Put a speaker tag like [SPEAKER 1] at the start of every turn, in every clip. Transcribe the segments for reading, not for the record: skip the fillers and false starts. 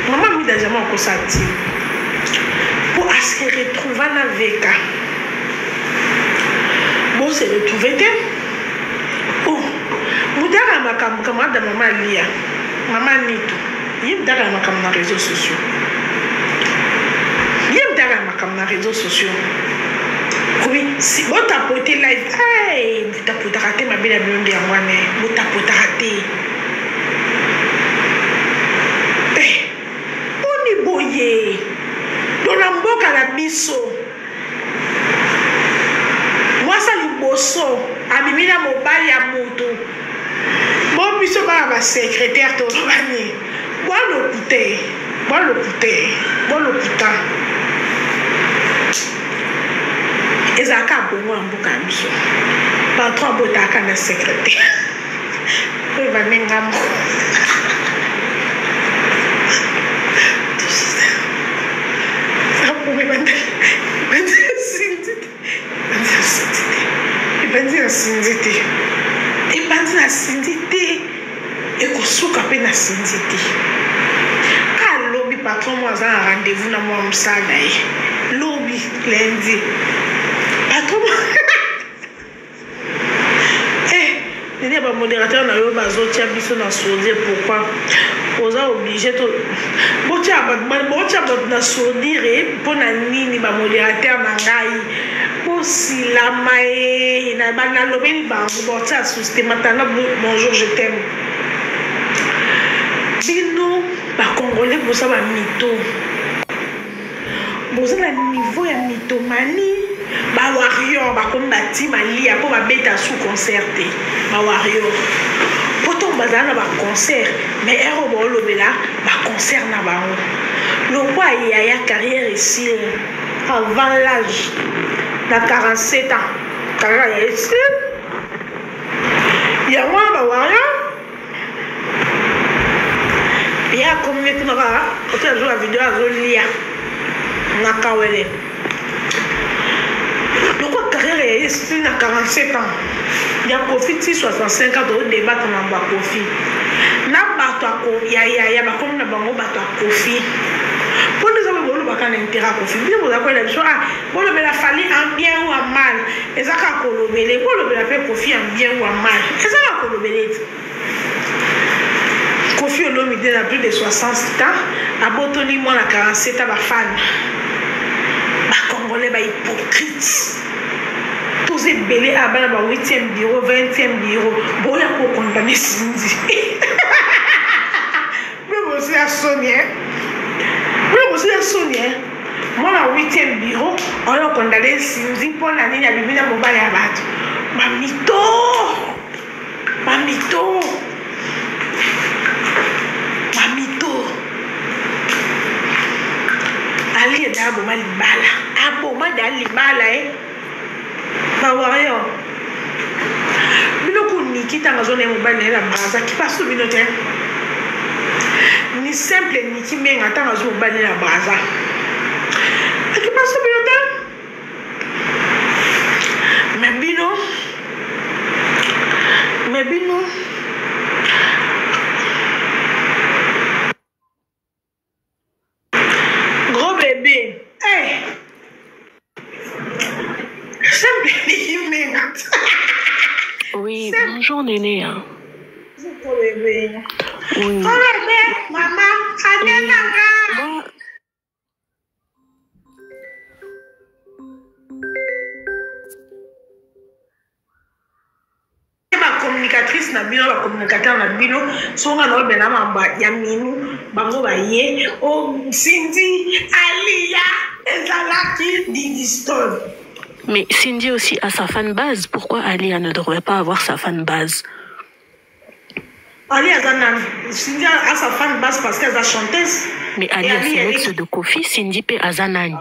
[SPEAKER 1] Maman mi déjà mon kosati. Pour se retrouver avec bon se retrouver oh mudara makam kamada maman lia maman nitu yim dara makam na réseaux sociaux oui si bon tapoter live hey tapoter rater ma belle blonde ya moi mais bon tapoter rater on est boyé dans la mboka la biso moi ça liboso abimina mobali ya moto bon biso ba secrétaire to bani bon le putain ezaka bongo mboka biso patron botaka na secrétaire oui va nengam sindité et kosuka pe na sindité ka lobby patron moi za rendez-vous na moi msala lobby lundi patron il ba modérateur na yo bazotia biso na sourire pourquoi oza obligé to botia na sourire pour na nini ba modérateur na ngai aussi la maé na bana lobeli ba botia systématiquement bonjour je t'aime bino ba congolais pour ça ba mito boza na niveau ya mitomanie ba warrior ba kombati malia pour ba beta sous concerté ba warrior poto bazana ba concert mais ero bo lobela ba concert na ba le roi ya carrière ici avant l'âge de 47 ans carrière ici ya moi ba warrior ya comme tu n'as pas quand tu as la vidéo à Zolia na kawele donc carrière est ici na 47 ans il y a profit 65 ans de débattre na ba kofi na bato ko ya ba comme na bango bato kofi pour nous avoir bolo ba kana intérêt kofi bien vous d'accord la chose bolo bela fali en bien ou en mal ezaka ko lobele bolo bela fait kofi en bien ou en mal ezaka ko lobele Kofi Olomide a plus de 60 ans, a botoni moi la 47 ans, fan. Ba Congolais ba hypocrite. Tous ces belés à bas 8e bureau, 20e bureau, boya pour condamner Cindy. Même aussi à Sonia. Moi la 8e bureau, on a condamné Cindy pour la ligne à bibina mobile à battre. Mamito. Ali est d'abo mal bala. Abo mal d'ali bala Ba warrior. Bino ko ni kita ngazone mobile na braza qui passe au binote. Ni simple ni ki menga ta ngazo mobile na braza. Qui passe au binote. Mais bino.
[SPEAKER 2] Oui, bonjour Néné. Hein. Oui.
[SPEAKER 1] Maman, communicatrice na bino ba communicateur na bino songa no bena mamba ya minu bango ba ye o Cindy Alia ezalaki d'histoire.
[SPEAKER 2] Mais Cindy aussi a sa fan base. Pourquoi Alia ne devrait pas avoir sa fan base?
[SPEAKER 1] Alia Cindy a sa fan base parce qu'elle est chanteuse.
[SPEAKER 2] Mais Alia c'est l'ex de Kofi, Cindy P. Azanani.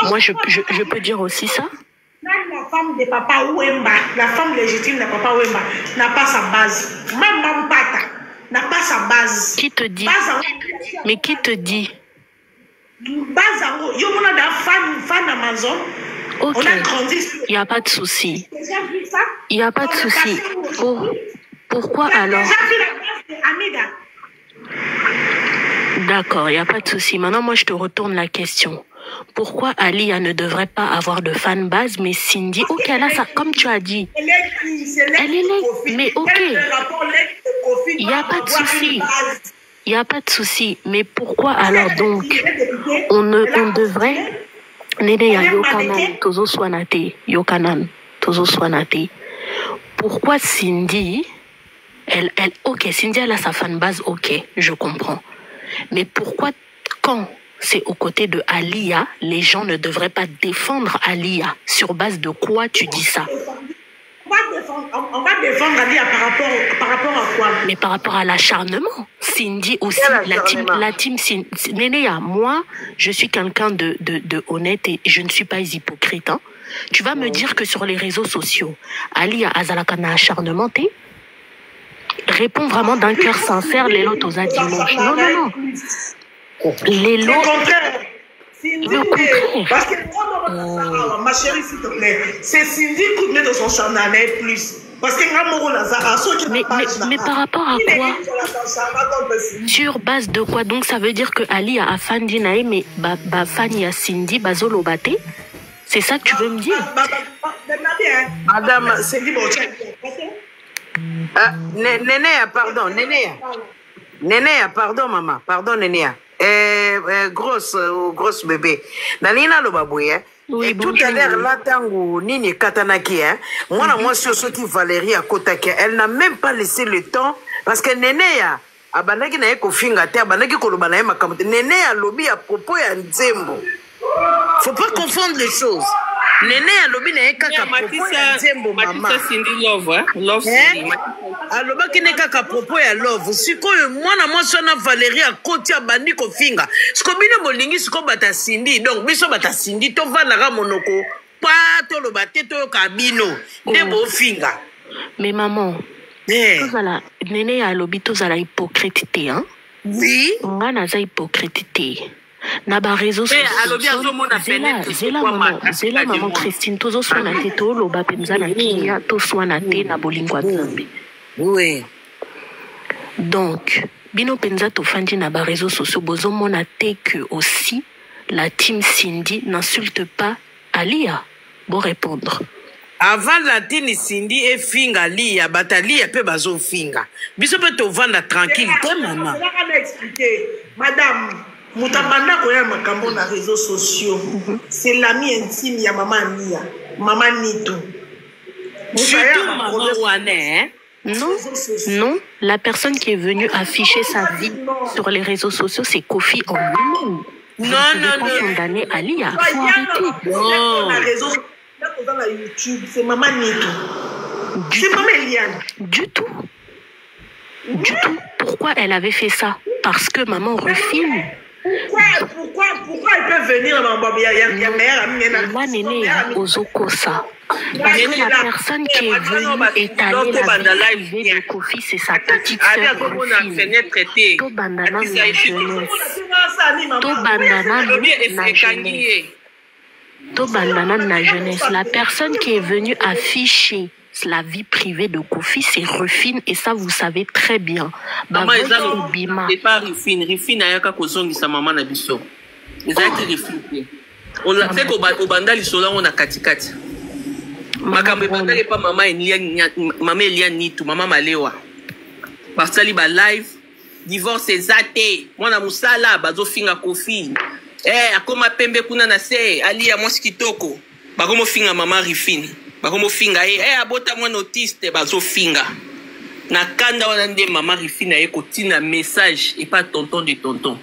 [SPEAKER 2] Moi je peux dire aussi ça.
[SPEAKER 1] La femme de Papa Wemba, la femme légitime de Papa Wemba n'a pas sa base. Même Mampata n'a pas sa base.
[SPEAKER 2] Qui te dit? Mais qui te dit?
[SPEAKER 1] Base en yo mona da fan Amazon.
[SPEAKER 2] Ok.
[SPEAKER 1] On a grandi sur...
[SPEAKER 2] Il n'y a pas de souci.
[SPEAKER 1] Il
[SPEAKER 2] n'y a pas de souci. Pourquoi alors?
[SPEAKER 1] Déjà vu la base de Amida.
[SPEAKER 2] D'accord, il n'y a pas de souci. Maintenant, moi, je te retourne la question. Pourquoi Alia ne devrait pas avoir de fan base, mais Cindy, ok, là, ça, comme tu as dit, elle est laide, mais ok, il n'y a pas de souci. Il n'y a pas de souci. Mais pourquoi alors donc, on devrait... Nene ya yokanan, tozo swanate, yokanan, tozo swanate. Pourquoi Cindy, ok, Cindy elle a sa fan base, ok, je comprends. Mais pourquoi quand c'est aux côtés de Alia, les gens ne devraient pas défendre Alia? Sur base de quoi tu dis ça?
[SPEAKER 1] On va défendre Alia par rapport à quoi?
[SPEAKER 2] Mais par rapport à l'acharnement. Cindy aussi, la team Nénéa, moi, je suis quelqu'un de honnête et je ne suis pas hypocrite. Hein. Tu vas me dire que sur les réseaux sociaux, Alia Azalakana acharnement, réponds vraiment d'un cœur sincère, les lots aux dimanche. Non, non, non. Les lots. Le contraire.
[SPEAKER 1] Parce que ma chérie, s'il te plaît, c'est Cindy qui met dans son charnel plus. Parce que
[SPEAKER 2] mais par rapport à quoi? Sur base de quoi? Donc ça veut dire que Ali a fan d'Inae, mais fan ya Cindy, Bazolo Bate? C'est ça que tu veux me dire?
[SPEAKER 3] Madame, Cindy, Nénéa, pardon, Nénéa, pardon, maman, pardon, Nénéa. Grosse bébé. Nalina lo babouye. Oui, tout à l'heure, là, tango, Nini Katanaki, moi, sur qui Valérie à Kotake, elle n'a même pas laissé le temps, parce que Nénéa, abanaki na eko finga te, abanaki koloba na makamute, Nénéa lobby à propos ya Nzembo. Faut pas confondre les choses. Nénéa lobby na eka propos ya Nzembo, maman.
[SPEAKER 4] Cindy love, hein? Love Cindy.
[SPEAKER 3] Alobaki neka ka propos ya love. Sikoyo mwana mwasi na Valérie a koti ya bandi ko finga. Siko bino bolingi siko bata Cindy. Donc biso bata Cindy to vanaka monoko. Pa to lo bate to kabino. Nde bo finga.
[SPEAKER 2] Mais maman. Tozala nene ya lobi tozala hypocrite hein?
[SPEAKER 3] Oui.
[SPEAKER 2] Nga naza hypocrite. Na ba réseau social. Zela maman Christine tozo swana te to lo ba penza na kia to swana te na bolingwa nzambe.
[SPEAKER 3] Oui.
[SPEAKER 2] Donc, bino penza to fandi na ba réseaux sociaux bozo mona te que aussi la team Cindy n'insulte pas Alia. Bon répondre.
[SPEAKER 3] Avant la team Cindy et finga Lia, batalia pe bazo finga. Biso pe to vanda tranquille te maman.
[SPEAKER 1] Madame, mutabanda ko ya makambo na réseaux sociaux. C'est l'ami intime ya maman Nia, maman Nito.
[SPEAKER 3] Surtout maman Wane, hein?
[SPEAKER 2] Non, non, la personne qui est venue afficher sa vie sur les réseaux sociaux, c'est Kofi en lui-même.
[SPEAKER 3] Non.
[SPEAKER 2] Condamné Alia, faut arrêter.
[SPEAKER 1] Non. Dans la YouTube, c'est maman Nito. C'est maman Eliane.
[SPEAKER 2] Du tout. Pourquoi elle avait fait ça? Parce que maman refine.
[SPEAKER 1] Pourquoi elle peut venir
[SPEAKER 2] Moi, Néné, Ozokosa. Parce que la personne qui est venue étaler la vie privée de Kofi, c'est sa petite sœur Rufine. To bandana na jeunesse. To bandana na jeunesse. La personne qui est venue afficher la vie privée de Kofi, c'est Rufine, et ça, vous savez très bien.
[SPEAKER 4] Maman, c'est pas Rufine. Rufine a yaka kozongi sa maman na biso. Ezaki Rufine. On l'a fait au bandali sola, on a katikati. Makambe bandali pas maman Eliane Nitu, maman Malewa. Basali ba live, divorce ezate. Mwana musala, bazo finga Kofi. Akoma pembe kuna na se, ali ya mwasi kitoko. Bakomo finga maman Rufine. Bakomo finga abota mwana autiste bazo finga. Na kanda wana nde maman Rufine a kotina message et pas tonton de tonton.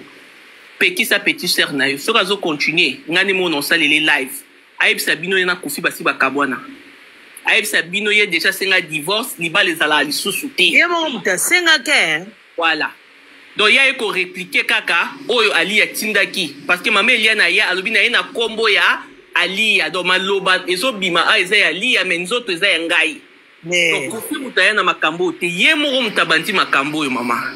[SPEAKER 4] Peki sa petite sœur na yo. Soka zo continuer, ngani mo non salele live. Aïb Sabino na Kofi basi bakabwana. Aïb Sabino ye déjà senga divorce, liba les ala lisusu te.
[SPEAKER 3] Ye mo muta senga ke.
[SPEAKER 4] Voilà. Donc il y a ko répliquer kaka oyo Ali ya tindaki parce que maman Eliane ya alobi na ina kombo ya Ali ya do maloba ezo bima eza ya Ali ya menzoto eza ya ngai. Donc Kofi mutaya na makambo te ye mo mutabanti makambo yo mama.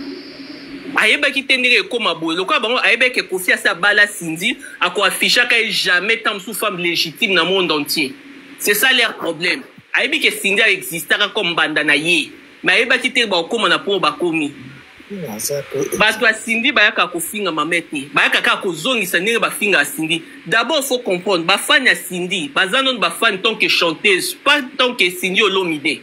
[SPEAKER 4] Ayeba ki tendere ko mabolo ko bango ayeba ke Kofi asa bala Cindy ako afficher ka jamais tant sous femme légitime dans le monde entier. C'est ça leur problème. Ayeba que Cindy existera comme banda na ye. Mais ayeba ki te ba ko na po ba komi. bato ya Cindy bayaka kofinga mama te bayaka kaka kozongisa ndenge bafinga ya Cindy. D'abord faut comprendre bafani ya Cindy baza nanu bafani tant que chanteuse pas tant que Cindy Olomide.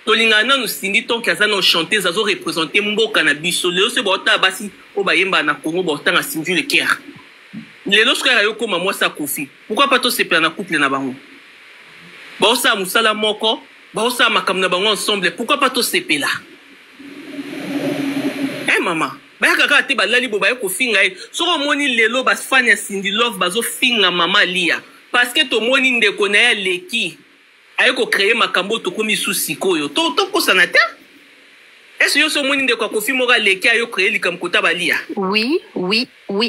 [SPEAKER 4] Tolingana nanu Cindy tant que aza nanu chanteuse azo représenter mboka na biso. Lelo se baota basi o bayemba na Congo baota na Cindy le Caire. Lelo frère yo koma mwasi ya Kofi. Pourquoi pas to sepela na couple na bango? Baosa musala moko, baosa makambo na bango ensemble. Pourquoi pas to sepela? Maman, bayaka kaka te balali bo baye kofinga ye. Soko moni lelo basfani ya Cindy Love bazo finga mama Lia. Parce que to moni ndeko na ya leki. Aye ko créer makambo to komi susikoyo. To kosana te? Est-ce que yo so moni ndeko Kofi mora leki ayo créer likamkota balia?
[SPEAKER 2] Oui.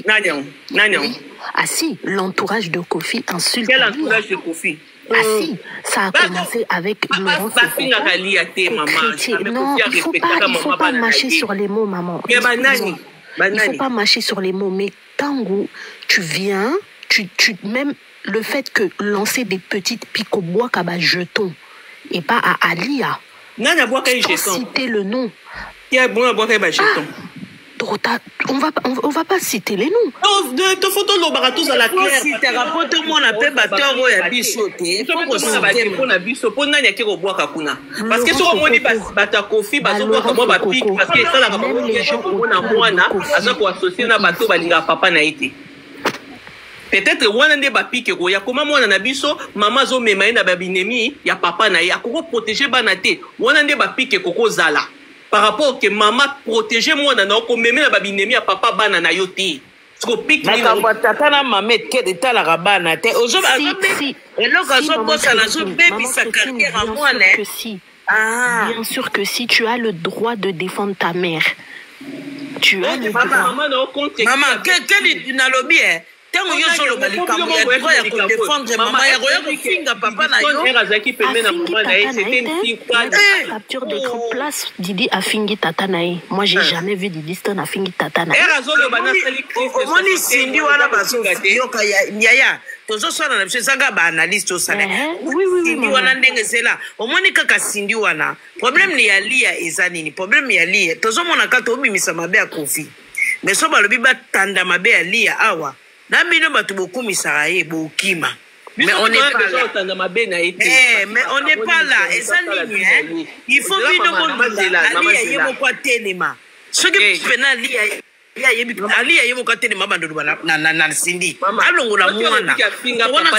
[SPEAKER 4] Nanyang.
[SPEAKER 2] Oui. Ah si, l'entourage de Kofi insulte.
[SPEAKER 4] Quel entourage de Kofi?
[SPEAKER 2] Ah si, ça a commencé avec Laurent Sekou. Non, il faut pas mâcher sur les mots, maman. Il faut pas mâcher sur les mots. Mais Tango, tu viens, même le fait que lancer des petites piques au bois comme un jeton et pas à Alia. Sans citer le nom. On va pas citer les noms.
[SPEAKER 4] Non, photo lo baratos à la claire.
[SPEAKER 3] Si tu rapportes mon appel batteur ou ya bisoté.
[SPEAKER 4] Faut na biso pour nani akiko boaka kuna. Parce que sur moni bata Kofi bazo boaka mo ba pique parce que ça la comme les gens na mwana azo ko associer na bato balinga papa na été. Peut-être wana nde ba pique ko ya koma mwana na biso mama zo mema na babinemi ya papa na ya ko protéger bana te. Wana nde ba pique ko zala. Par rapport que maman protéger moi na ko meme na babinemi ya papa bana na yo te. Sko pique ni
[SPEAKER 3] na tata na mamet ke de tala rabana te. Ozo
[SPEAKER 2] si,
[SPEAKER 3] eloko azo bossa na zo baby sa carrière à moi né.
[SPEAKER 2] Bien sûr que si tu as le droit de défendre ta mère. Tu as le droit.
[SPEAKER 3] Maman, quel na lobby hein? Tango yo solo balikambo ya droit ya ko défendre maman ya roya ko finga papa na yo.
[SPEAKER 4] Erazaki pembe na maman na ye, c'était une fille
[SPEAKER 2] capture d'écran place Didi a fingi tata na ye. Moi j'ai jamais vu Didi Stone a fingi tata na ye.
[SPEAKER 4] Erazolo bana sali crise.
[SPEAKER 3] Moni Cindy wana baso yo ka ya tozo sona na biso sanga ba analyste au salaire.
[SPEAKER 2] Oui.
[SPEAKER 3] Cindy wana ndenge zela. Omoni kaka Cindy wana. Problème ni ya Lia ezanini. Problème ya Lia. Tozo mona kato obimisa mabe ya Kofi. Mais so balobi batanda mabe ya Lia awa. Nambino batu bokumisa ye bokima. Mais on n'est pas là. Mais on n'est pas là. Et ça nini hein? Il faut bino bonula. Ali ya yebo kwa telema. Ce qui pena Ali ya yebo kwa telema bandu na Cindy. Alongola mwana.
[SPEAKER 4] Wana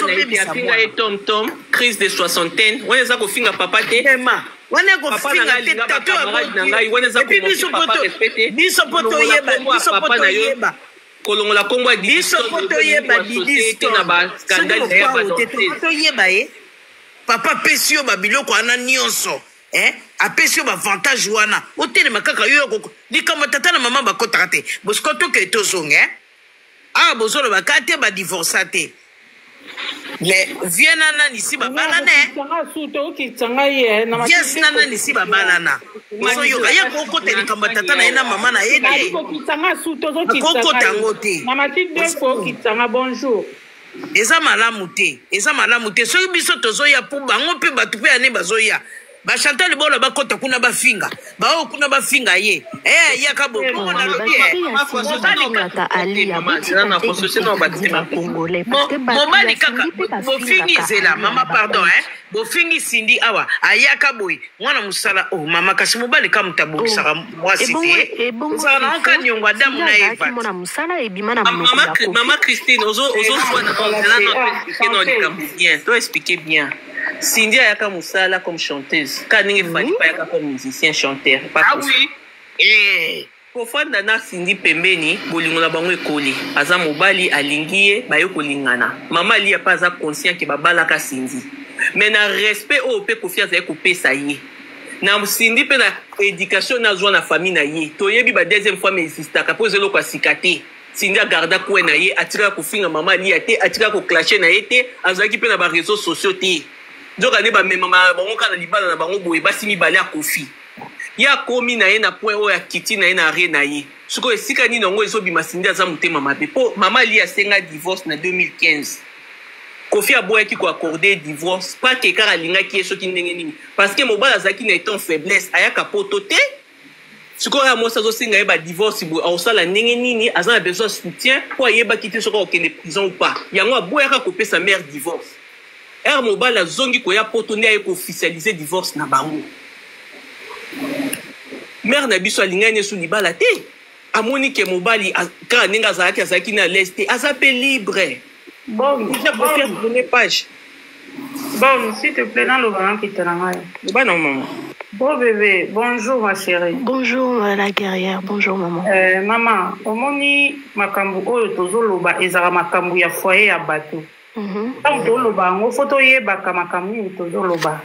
[SPEAKER 4] finga e tom crise de soixantaine. Wana za ko finga papa te.
[SPEAKER 3] Wana ko finga te tato
[SPEAKER 4] ngai wana za ko papa respecté.
[SPEAKER 3] Biso poto yeba.
[SPEAKER 4] Kolongola Kongo
[SPEAKER 3] biso poto yeba Didi na ba scandale ya ba poto yeba papa pesio ba biloko ana nyonso apesio ba avantage wana otele makaka yo ko likama tata na mama ba kotaka te boskoto ke tozonge bozolo ba kate ba divorcate mais viena na nisi ba balana yes nana nisi ba balana so yo aya ko ko te likama tata na ina mama na ede ko tango te
[SPEAKER 1] mama ti defo kitanga bonjour
[SPEAKER 3] eza malamu te so biso tozoya po bango pe batu pe ane bazoya ba Chantal bolo ba kota kuna ba finga ba o kuna ba finga ye ya ka bo ko na lobi mobali kaka bo fingi zela mama pardon bo fingi Cindy awa ayaka boy mwana musala mama kasi mobali ka mutabukisa mwasi te sana okanyo ngwa damu na eva
[SPEAKER 2] mwana musala ebimana
[SPEAKER 4] mama Christine ozo soana dans bien to expliquer bien. Cindy ayaka musala comme chanteuse. Kaningi fali pa yaka comme musicien chanteur. Oui. Pofanda na Cindy pembeni bolingo na bango ekoli. Aza mobali alingiye bayo kolingana. Mama Lia pa aza conscient ke babala ka Cindy. Mais na respect o pe confiance ya kopesa ye. Na Cindy pe na éducation na zwa na famille na ye. Toyebi ba deuxième fois mais exista ka poser lo kwa sikate. Cindy a garda ko na ye atira ko finga mama Lia te atira ko clasher na ye te azaki pe na ba réseaux sociaux te. Donc ane ba mema bango kana libala na bango boye basi mibale ya Kofi ya komi na ye na point o ya kiti na ye na re na ye siko esika ni nango ezobima Cindy aza motema mabe po mama Lia asenga divorce na 2015 Kofi aboyaki ko accorder divorce pas que kara lingaki ye soki ndenge nini parce que mobala azaki na étant faiblesse ayaka poto te sikoyo mwasi azosenga ye badivorce boye aosala ndenge nini aza na besoin soutien po ayebaki te soki akokende prison ou pas yango aboyaka kopesa mare divorce ere mobali azongi koya poto nde aye koofficialize divorce na bango mare na biso alingani esu libala te amoni ke mobali kaka ndenge azalaki na leste te aza mpe libre déjà bofaire tourner page
[SPEAKER 5] bon s'il te plaît nalobanga kitelanga ye
[SPEAKER 4] loba na maman.
[SPEAKER 5] Bon bébé, bonjour ma chérie.
[SPEAKER 2] Bonjour la guerrière, bonjour maman.
[SPEAKER 5] Maman, omoni makambu oyo tozoloba ezala makambu ya foyer ya bato. Tant toloba ngo foto yebaka makambu oyo tozoloba.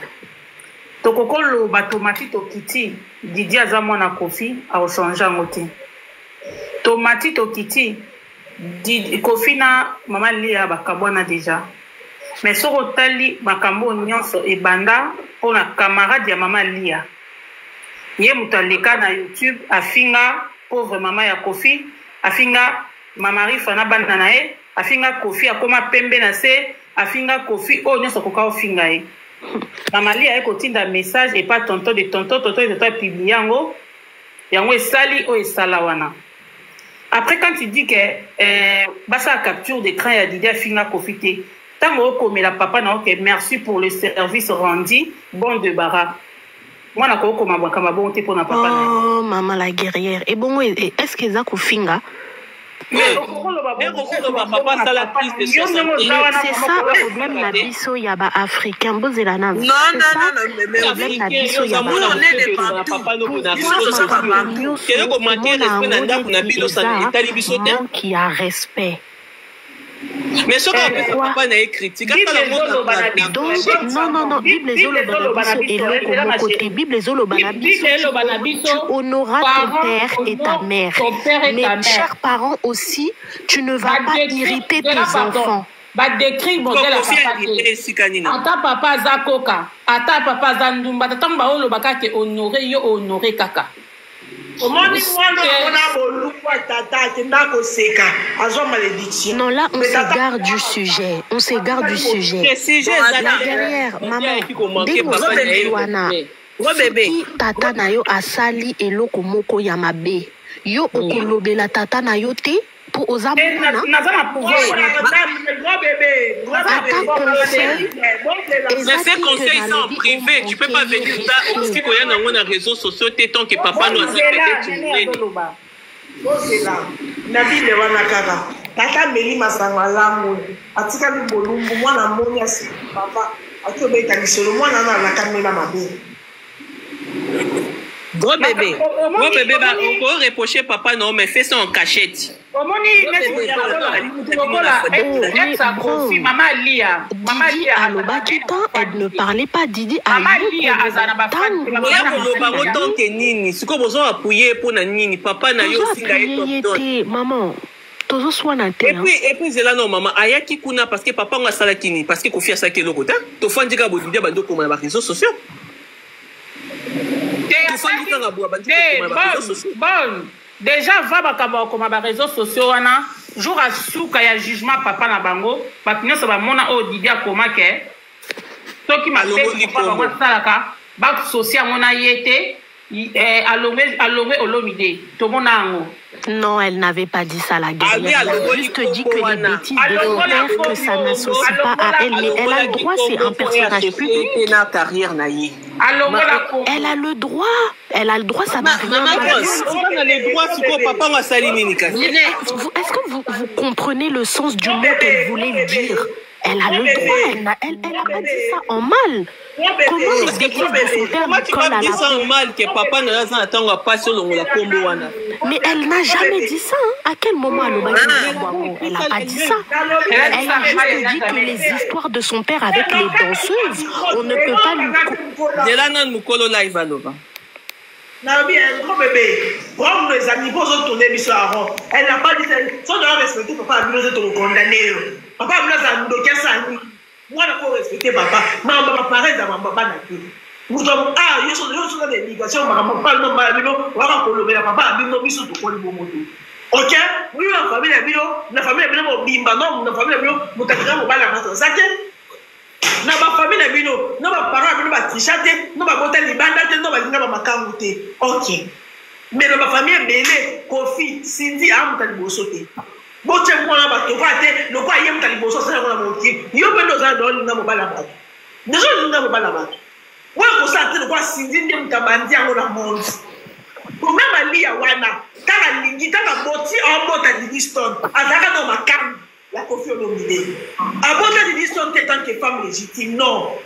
[SPEAKER 5] Tokokoloba tomati tokiti Didi aza mwana Kofi aochange ngo te. Tomati tokiti Kofi na mama Lia bakabwana déjà. Mais soko tali makambo nyonso ebanda pona camarade ya mama Lia. Ye mutaleka na YouTube afinga pauvre mama ya Kofi, afinga mama Rifa na banda na ye, afinga Kofi akoma pembe na se, afinga Kofi o nyonso koka ofinga ye. Mama Lia ekotinda message et pas tonton de tonton publié yango. Yango esali o esala wana. Après quand tu dis que basa capture d'écran ya Didi afinga Kofi te. Comme la papa n'a ok merci pour le service rendu bon de bara moi na ko comme ma bonté pour na papa
[SPEAKER 2] oh maman la guerrière et bon est-ce que ça kofinga
[SPEAKER 4] c'est ça
[SPEAKER 2] le problème la biso ya ba africain bozela na
[SPEAKER 3] non
[SPEAKER 2] problème la biso ya qui a respect.
[SPEAKER 4] Mais ce qu'on papa n'a critique
[SPEAKER 2] non Bible Bible tu honoreras ton père et ta mère mais chers parents aussi tu ne vas pas irriter tes enfants
[SPEAKER 5] décrit modèle ata papa zakoka ata papa zandumba tatamba olo bakate honorer kaka
[SPEAKER 2] non, là, on s'égare du sujet. La guerrière, maman, soki tata na yo asali eloko moko ya mabe, yo okolobela tata na yo te po ozamona.
[SPEAKER 4] Ces conseils sont en privé, tu peux pas venir ça aussi quand il y a dans les réseaux sociaux tant que papa nous a fait
[SPEAKER 1] Nabi lewana kaka tata meli masanga lamu atika libolumbu mwana moni asi papa akobeta lisolo mwana na la kamela mabe
[SPEAKER 4] gros bébé bah on peut reprocher papa non mais fais ça en cachette.
[SPEAKER 5] Maman Lia
[SPEAKER 2] elle ne parlait pas Didi à maman
[SPEAKER 4] et puis c'est là non maman ayaki kuna parce que papa nga salakini parce que Kofi asaki loko ta to fandika bo Didi ba ndoko na réseaux sociaux.
[SPEAKER 5] Bon, déjà va bakaba comme ba réseaux sociaux wana jour à souka ya jugement papa na bango bakinyo so ba mona o Didi akoma ke to ki ma fait papa ba salaka ba social mona yete alongwe olomide to mona ngo.
[SPEAKER 2] Non, elle n'avait pas dit ça, la guerrière. Elle a juste dit que les bêtises de son père, que ça n'associe pas à elle. Mais elle a le droit, c'est un personnage public. Elle a le droit, ça n'a rien à voir. Est-ce que vous comprenez le sens du mot qu'elle voulait dire? Elle a le droit, elle n'a pas dit ça en mal. Comment les bêtises de son père lui collent à la peau? Mais elle n'a jamais dit ça. Hein. À quel moment elle n'a pas dit ça. Elle a juste dit que les histoires de son père avec les danseuses, on ne peut pas lui...
[SPEAKER 1] Nabi, un grand bébé, comme les amis, pour tourner l'histoire. Elle n'a pas dit ça. Sans devoir respecter papa, nous sommes condamnés. Papa, nous sommes bloqués ça. Moi, je peux respecter papa. Non, papa, pareil, dans ma papa, nous sommes ils sont des ligations. Maman, pas le nom, on va colorer la papa, nous sommes tous les bons. Ok? Oui, la famille, la famille, bimba, non, la famille, nous t'avons pas la main. Ça, na ba famille na bino no ba parents bino ba t-shirt no ba botel libanda te no ba linga ba makambu te ok Mais dans ma famille, Bélé, Kofi, Cindy, Am Talibosote. Bon, tu es moi là-bas, tu vas te le quoi, Yam Taliboso, c'est un motif. Il y a un peu de dans le Namo Balaba. Déjà, le Namo Balaba. Ouais, pour ça, tu vois, Cindy, Yam Tabandi, à la monde. Pour même Ali, à Wana, t'as la ligne, t'as la botti, en mode à Lidiston, à Zaka dans ma cam, la Kofi au nominé. À mode à Lidiston, t'es tant que femme légitime, non.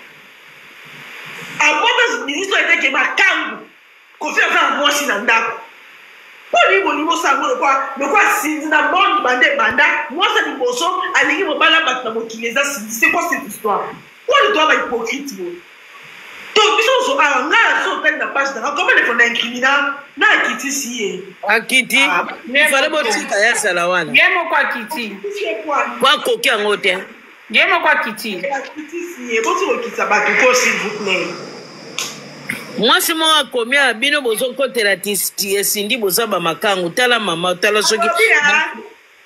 [SPEAKER 1] À mode à Lidiston, t'es que ma cam. Kofi a fait un bon sinanda. Pour lui, mon niveau, ça le quoi, si na bon banda, moi, ça dit bon son, à l'équipe, on va la battre dans qui les a, c'est quoi cette histoire? Pourquoi le doigt va hypocrite, vous? Donc, ils sont à la page d'avant, comment les font un criminel? N'a Kitty si.
[SPEAKER 3] À Kitty? Il fallait pas que tu ailles à la one.
[SPEAKER 5] Game quoi, Kitty?
[SPEAKER 3] Quoi, coquin en hôtel?
[SPEAKER 5] Game quoi, Kitty?
[SPEAKER 1] Kitty si, et bon, tu veux quitter ça, s'il vous plaît.
[SPEAKER 3] Moi, c'est moi commis à Bino Bozo côté la Cindy Boza Bamakangu, tala maman, tala soki.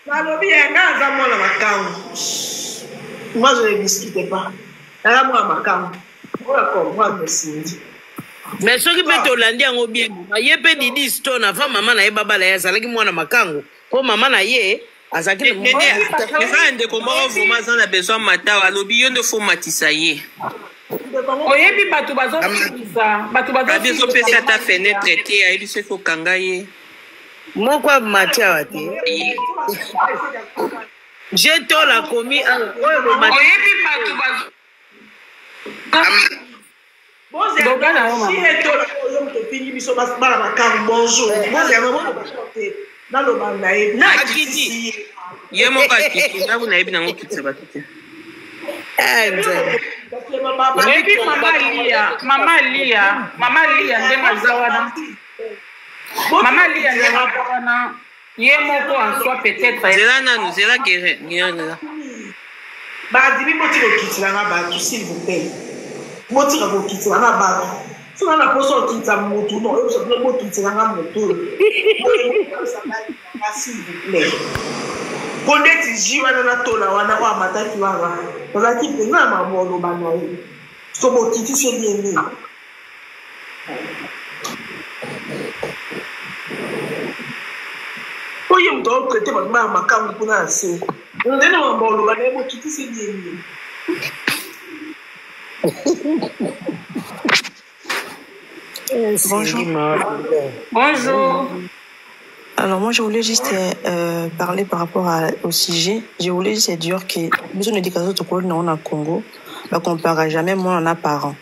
[SPEAKER 1] Malobi, un gars, moi, la Makangu. Moi, je ne discute pas. Là, moi, Makangu. Moi, je Cindy.
[SPEAKER 3] Mais ce qui peut te lander en bien, il y a pas d'idée stone avant maman na baba la yaza, lagi moi na Makangu. Pour maman na ye, azaki le
[SPEAKER 4] monde. Les gens de comment vraiment on a besoin de matin, alobi yon de faut matisaye.
[SPEAKER 5] Oyebi batu bazo pisa
[SPEAKER 4] bazo pesa ta fenêtre te ayi se ko kangaye
[SPEAKER 3] moko matia wate j'ai to la commis
[SPEAKER 5] oyebi batu bazo Mama Lia ndema zawana ye moko en soi peut-être
[SPEAKER 4] zela guerre ngiyana
[SPEAKER 1] ba dibi moti ko kitila nga ba tu s'il vous plaît moti ko kitila nga ba so na poso kitila motu no yo so moti kitila nga motu s'il vous plaît Kondeti jiwa na tola wana wa mataki wana. Oza ki penga mamolo banaye. So bo kiti se bien. Oye mto traité ma makangu kuna se. Ndena mamolo banaye bo kiti se bien.
[SPEAKER 5] Bonjour. Bonjour.
[SPEAKER 6] Alors moi je voulais juste parler par rapport au sujet. Je voulais juste dire que besoin d'éducation de Congo on a Congo, on compare jamais moi on a parents.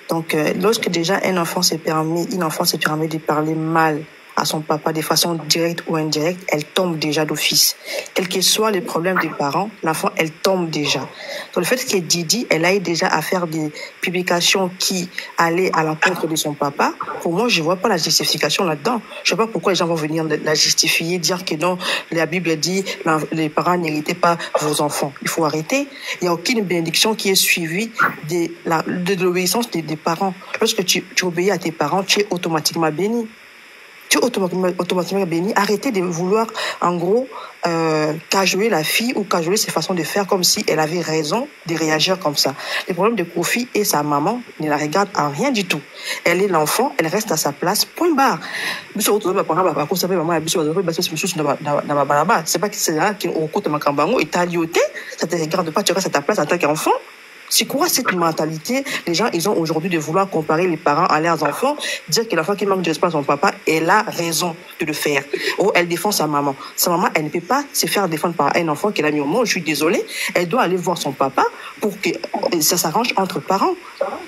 [SPEAKER 6] Donc lorsque déjà une enfant se permet de parler mal à son papa de façon directe ou indirecte, elle tombe déjà d'office. Quel que soit le problème des parents, l'enfant, elle tombe déjà. Donc le fait que Didi, elle aille déjà à faire des publications qui allaient à l'encontre de son papa, pour moi, je vois pas la justification là-dedans. Je sais pas pourquoi les gens vont venir la justifier, dire que non, la Bible dit les parents n'héritez pas vos enfants. Il faut arrêter. Il n'y a aucune bénédiction qui est suivie de l'obéissance des parents. Lorsque tu obéis à tes parents, tu es automatiquement béni. Tu es automatiquement béni. Arrêtez de vouloir, en gros, cajoler la fille ou cajoler ses façons de faire comme si elle avait raison de réagir comme ça. Le problème de Kofi et sa maman ne la regardent en rien du tout. Elle est l'enfant, elle reste à sa place, point barre. C'est pas que c'est là qu'on compte ma cambango et t'as lioté, ça te regarde pas, tu restes à ta place en tant qu'enfant. C'est quoi cette mentalité? Les gens, ils ont aujourd'hui de vouloir comparer les parents à leurs enfants, dire que l'enfant qui manque de respect à son papa, elle a raison de le faire. Oh, elle défend sa maman. Sa maman, elle ne peut pas se faire défendre par un enfant qu'elle a mis au monde. Je suis désolée. Elle doit aller voir son papa pour que ça s'arrange entre parents.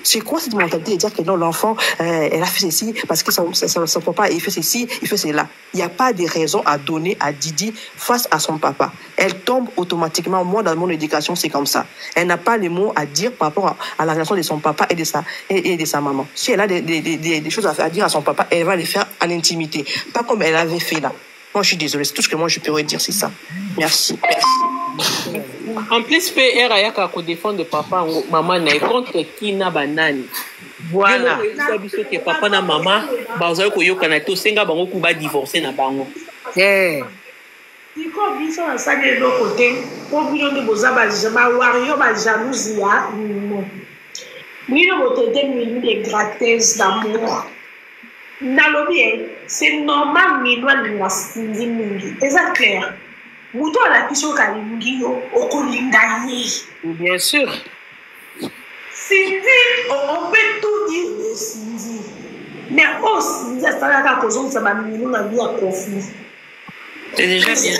[SPEAKER 6] C'est quoi cette mentalité de dire que non, l'enfant, elle a fait ceci parce que son papa, il fait ceci, il fait cela. Il n'y a pas de raison à donner à Didi face à son papa. Elle tombe automatiquement. Moi, dans mon éducation, c'est comme ça. Elle n'a pas les mots à dire par rapport à la relation de son papa et de sa maman. Si elle a des choses à dire à son papa, elle va les faire en intimité. Pas comme elle avait fait là. Moi, je suis désolée. C'est tout ce que moi, je pourrais dire, c'est ça. Merci.
[SPEAKER 4] En plus, PR a yaka ko défendre papa maman na contre qui na banani. Voilà. Que papa na maman bazo ko yokana to senga bango ku ba divorcer na bango.
[SPEAKER 1] Iko biso na sage do côté pour bino de bozaba jama wario ba jalousie ya no. Bino botete mili de grattesse d'amour. Nalobi, c'est normal, mais nous avons Cindy mingi. C'est ça clair. Mouton à la piscine kalingi yo okolingani.
[SPEAKER 3] Bien sûr.
[SPEAKER 1] Cindy, on peut tout dire de Cindy. Mais oh Cindy, ça va cause ça va nous la vie à conflit.
[SPEAKER 4] C'est déjà bien.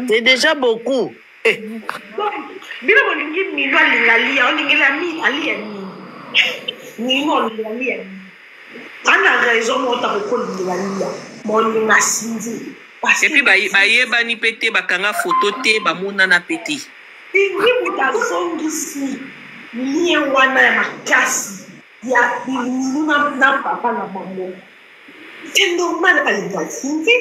[SPEAKER 3] C'est déjà beaucoup.
[SPEAKER 1] Donc, bila molingi mino alingali, olingela mi ali ani. Mino alingali ani. Ana raison mota ko lingala. Molinga Cindy.
[SPEAKER 4] Et puis bayeba ni pété bakanga photo te bamona na pété.
[SPEAKER 1] Cindy mutazongisi. Lien wana ya makasi ya bilina na papa na maman. C'est normal alinga Cindy.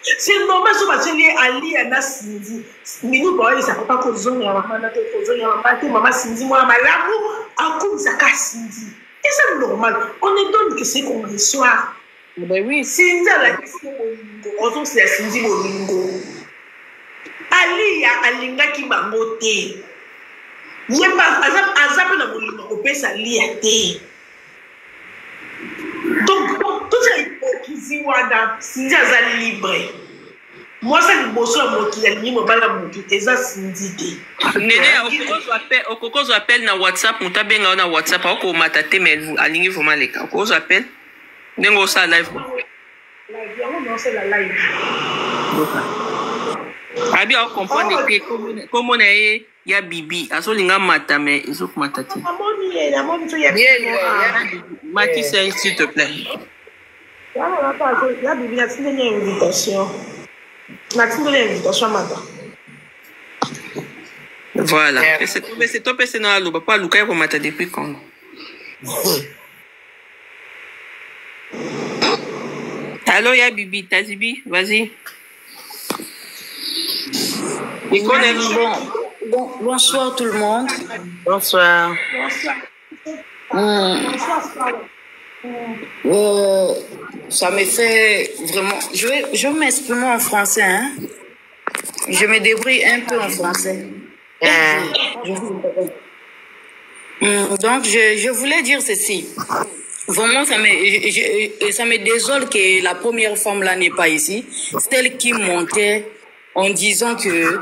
[SPEAKER 1] C'est normal so bateli ali na Cindy. Minu boy ça papa ko zonga maman na te ko zonga maman te maman Cindy moi malamu akumisa ka Cindy. Et c'est normal. On ne donne que ce qu'on reçoit.
[SPEAKER 3] Ben oui.
[SPEAKER 1] Cindy a la question molingo. On c'est Cindy molingo. Ali ya alinga ki bangote. Yemba azap na molingo ko pesa lia te. Donc tout ça hypocrisie wada Cindy aza libre. Moi ça le bosso à moi qui a mis mon bala mon qui eza Cindy te.
[SPEAKER 4] Nene okokozo appel na WhatsApp mutabenga na WhatsApp oko matate mais alingi vraiment les cas. Okokozo appel nengo sa live.
[SPEAKER 1] Live on c'est la live.
[SPEAKER 4] Abi on comprendre que comme on est ya bibi azolinga mata mais ezok matati.
[SPEAKER 1] Amoni to ya
[SPEAKER 4] Mati s'il te plaît.
[SPEAKER 1] Ya bibi na tinde une invitation. Na tinde une invitation mata.
[SPEAKER 4] Voilà. C'est toi c'est na lo papa luka ko mata depuis quand? Allô ya bibi Tazibi, vas-y.
[SPEAKER 7] Bonsoir tout le monde.
[SPEAKER 3] Bonsoir.
[SPEAKER 7] Ça me fait vraiment... Je vais m'exprimer en français. Hein? Je me débrouille un peu en français. Donc, je voulais dire ceci. Vraiment, ça me désole que la première femme là n'est pas ici. C'est elle qui montait en disant que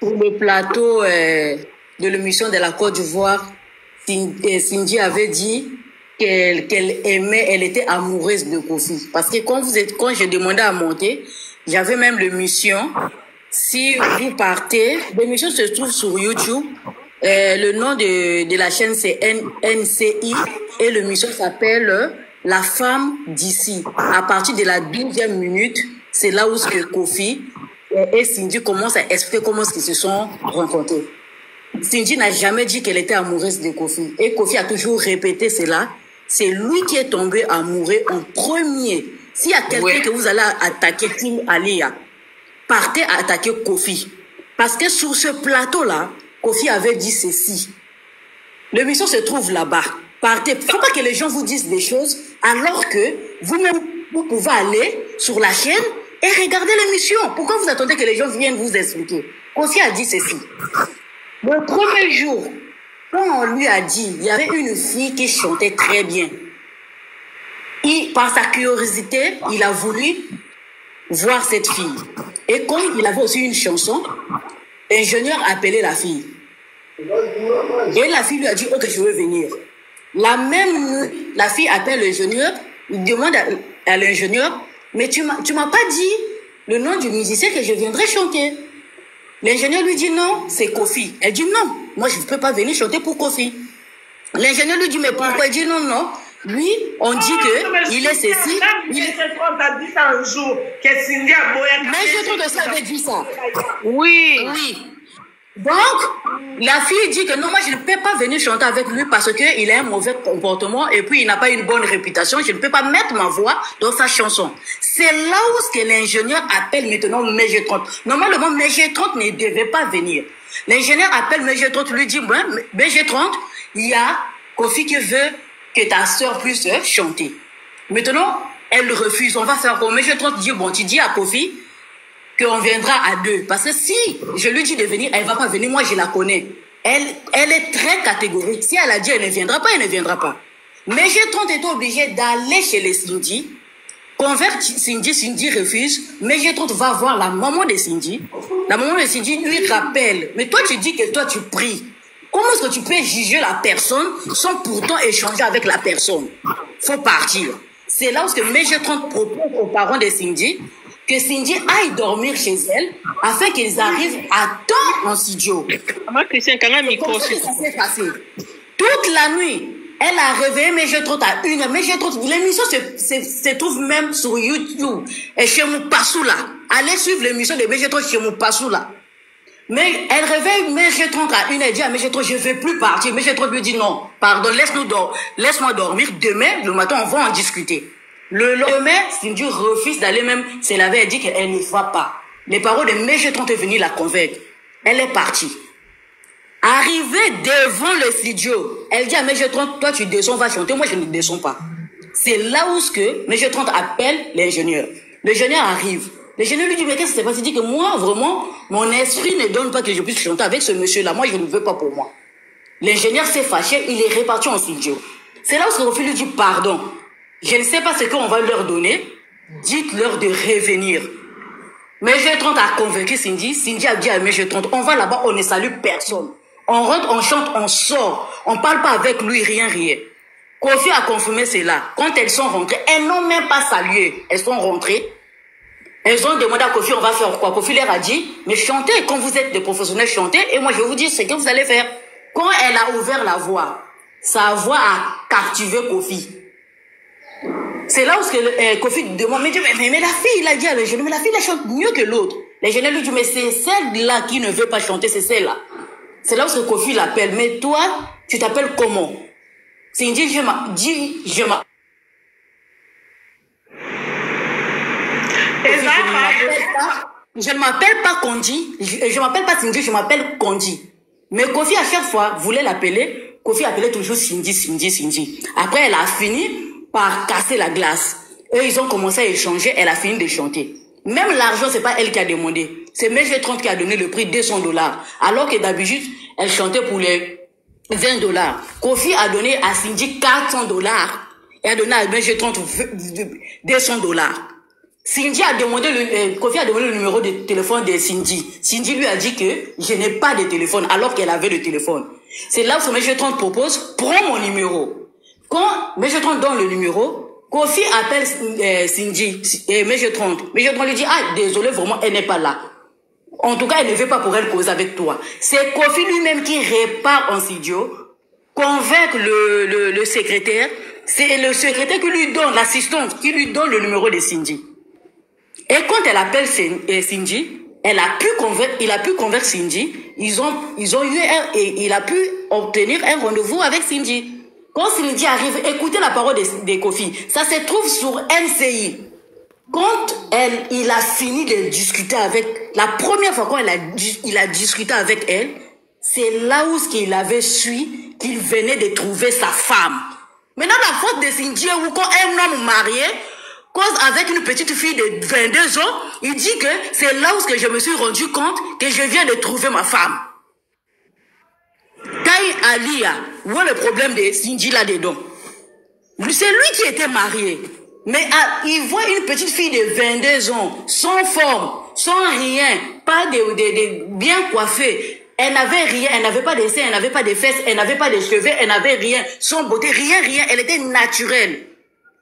[SPEAKER 7] pour le plateau de l'émission de la Côte d'Ivoire, Cindy avait dit qu'elle aimait, elle était amoureuse de Kofi. Parce que quand je demandais à monter, j'avais même l'émission. Si vous partez, l'émission se trouve sur YouTube. Le nom de la chaîne c'est NCI et l'émission s'appelle La femme d'ici. À partir de la 12e minute, c'est là où Kofi et Cindy commencent à expliquer comment ils se sont rencontrés. Cindy n'a jamais dit qu'elle était amoureuse de Kofi. Et Kofi a toujours répété cela. C'est lui qui est tombé amoureux en premier. S'il y a quelqu'un que vous allez attaquer, Tim Alia, partez à attaquer Kofi. Parce que sur ce plateau-là, Kofi avait dit ceci. L'émission se trouve là-bas. Partez. Il ne faut pas que les gens vous disent des choses alors que vous-même, vous pouvez aller sur la chaîne et regarder l'émission. Pourquoi vous attendez que les gens viennent vous expliquer? Kofi a dit ceci. Le premier jour, quand on lui a dit, il y avait une fille qui chantait très bien. Par sa curiosité, il a voulu voir cette fille. Et comme il avait aussi une chanson, l'ingénieur a appelé la fille. Et la fille lui a dit, ok, je veux venir. La même nuit, la fille appelle l'ingénieur, il demande à l'ingénieur, mais tu m'as pas dit le nom du musicien que je viendrai chanter. L'ingénieur lui dit non, c'est Kofi. Elle dit non, moi je ne peux pas venir chanter pour Kofi. L'ingénieur lui dit mais pourquoi? Il dit non. Lui, on dit que il est ceci.
[SPEAKER 1] Mais
[SPEAKER 7] je trouve que ça avait dit ça.
[SPEAKER 3] Oui.
[SPEAKER 7] Donc, la fille dit que non, moi je ne peux pas venir chanter avec lui parce qu'il a un mauvais comportement et puis il n'a pas une bonne réputation. Je ne peux pas mettre ma voix dans sa chanson. C'est là où l'ingénieur appelle maintenant MG30. Normalement, MG30 ne devait pas venir. L'ingénieur appelle MG30, lui dit, MG30, il y a Kofi qui veut que ta soeur puisse chanter. Maintenant, elle refuse. On va faire comme MG30 dit, bon, tu dis à Kofi qu'on viendra à deux. Parce que si je lui dis de venir, elle ne va pas venir. Moi, je la connais. Elle est très catégorique. Si elle a dit elle ne viendra pas, elle ne viendra pas. Mais MG30 était obligé d'aller chez les Cindy convert Cindy, Cindy refuse, mais Méjetrante va voir la maman de Cindy. La maman de Cindy lui rappelle, mais toi tu dis que toi tu pries. Comment est-ce que tu peux juger la personne sans pourtant échanger avec la personne? Faut partir. C'est là où Méjetrante propose aux parents de Cindy que Cindy aille dormir chez elle afin qu'ils arrivent à temps en studio. Comment ça s'est passé? Toute la nuit, elle a réveillé Méjetrante à 1h. Méjetrante, l'émission se trouve même sur YouTube. Et chez Moupassoula. Allez suivre l'émission de Méjetrante chez Moupassoula. Mais elle réveille Méjetrante à 1h. Elle dit à Méjetrante, je ne veux plus partir. Méjetrante lui dit non, pardon, laisse-moi dormir. Demain, le matin, on va en discuter. Le lendemain, Cindy refuse d'aller même se laver. Elle dit qu'elle ne va pas. Les parents de Méjetrante est venus la convaincre. Elle est partie. Arrivée devant le studio, elle dit à Méjetrante, toi tu descends, va chanter, moi je ne descends pas. C'est là où Méjetrante appelle l'ingénieur. L'ingénieur arrive. L'ingénieur lui dit, mais qu'est-ce qui s'est passé? Il dit que moi, vraiment, mon esprit ne donne pas que je puisse chanter avec ce monsieur-là. Moi, je ne veux pas pour moi. L'ingénieur s'est fâché, il est reparti en studio. C'est là où Kofi lui dit, pardon, je ne sais pas ce qu'on va leur donner, dites-leur de revenir. Méjetrante a convaincu Cindy. Cindy a dit à Méjetrante, on va là-bas, on ne salue personne. On rentre, on chante, on sort. On ne parle pas avec lui, rien. Kofi a confirmé cela. Quand elles sont rentrées, elles n'ont même pas salué. Elles sont rentrées. Elles ont demandé à Kofi, on va faire quoi? Kofi leur a dit, mais chantez, quand vous êtes des professionnels, chantez, et moi je vais vous dire ce que vous allez faire. Quand elle a ouvert la voix, sa voix a captivé Kofi. C'est là où Kofi demande, mais la fille, il a dit à l'ingénieur, mais la fille, elle chante mieux que l'autre. L'ingénieur lui dit, mais c'est celle-là qui ne veut pas chanter, c'est celle-là. C'est là où Kofi l'appelle. Mais toi, tu t'appelles comment? Cindy, je ne m'appelle pas Kondi. Je m'appelle pas Cindy, je m'appelle Kondi. Mais Kofi, à chaque fois, voulait l'appeler. Kofi appelait toujours Cindy. Après, elle a fini par casser la glace. Eux, ils ont commencé à échanger. Elle a fini de chanter. Même l'argent, c'est pas elle qui a demandé. C'est Méjetrante qui a donné le prix $200. Alors que d'habitude, elle chantait pour les $20. Kofi a donné à Cindy $400 et a donné à Méjetrante $200. Cindy a demandé Kofi a demandé le numéro de téléphone de Cindy. Cindy lui a dit que je n'ai pas de téléphone alors qu'elle avait le téléphone. C'est là où Méjetrante propose, prends mon numéro. Quand Méjetrante donne le numéro, Kofi appelle Cindy et Méjetrante. Méjetrante lui dit, ah, désolé, vraiment, elle n'est pas là. En tout cas, elle ne veut pas pour elle causer avec toi. C'est Kofi lui-même qui repart en studio, convainc le secrétaire. C'est le secrétaire qui lui donne, l'assistante, qui lui donne le numéro de Cindy. Et quand elle appelle Cindy, il a pu convaincre Cindy. Il a pu obtenir un rendez-vous avec Cindy. Quand Cindy arrive, écoutez la parole de Kofi. Ça se trouve sur NCI. Quand il a fini de discuter avec, la première fois quand il a discuté avec elle, c'est là où il avait su qu'il venait de trouver sa femme. Maintenant, la faute de Cindy, ou quand un homme marié cause avec une petite fille de 22 ans, il dit que c'est là où je me suis rendu compte que je viens de trouver ma femme. Taï Alia, où est le problème de Cindy là-dedans? C'est lui qui était marié. Mais il voit une petite fille de 22 ans, sans forme, sans rien, pas de bien coiffée. Elle n'avait rien, elle n'avait pas de seins, elle n'avait pas de fesses, elle n'avait pas de cheveux, elle n'avait rien, son beauté, rien, elle était naturelle.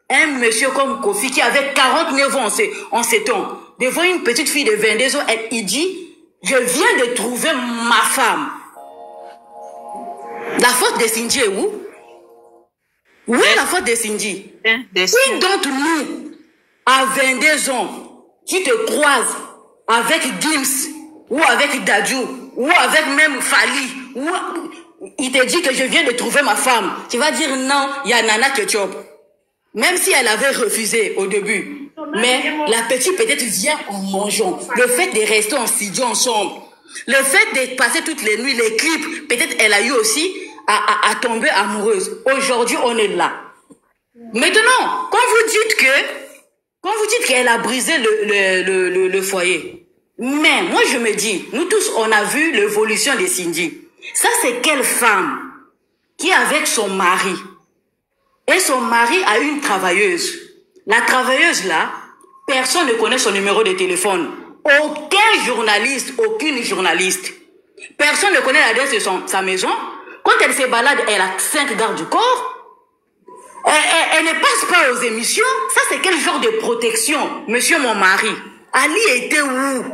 [SPEAKER 7] Un monsieur comme Kofi qui avait 49 ans en ces temps, devant une petite fille de 22 ans, il dit, je viens de trouver ma femme. La faute de Cindy est où? Où est la faute de Cindy? Qui d'entre nous, à 22 ans, tu te croises avec Gims, ou avec Dadju, ou avec même Fali, ou il te dit que je viens de trouver ma femme. Tu vas dire non, il y a Nana Ketchup. Même si elle avait refusé au début. Mais la petite peut-être vient en mangeant. Le fait de rester en studio ensemble. Le fait de passer toutes les nuits, les clips, peut-être elle a eu aussi à tomber amoureuse. Aujourd'hui, on est là. Maintenant, quand vous dites qu'elle a brisé le foyer, mais moi je me dis, nous tous on a vu l'évolution de Cindy. Ça c'est quelle femme qui est avec son mari et son mari a une travailleuse. La travailleuse là, personne ne connaît son numéro de téléphone. Aucun journaliste, aucune journaliste. Personne ne connaît l'adresse de sa maison. Quand elle se balade, elle a 5 gardes du corps. Elle ne passe pas aux émissions. Ça, c'est quel genre de protection, monsieur mon mari? Ali était où?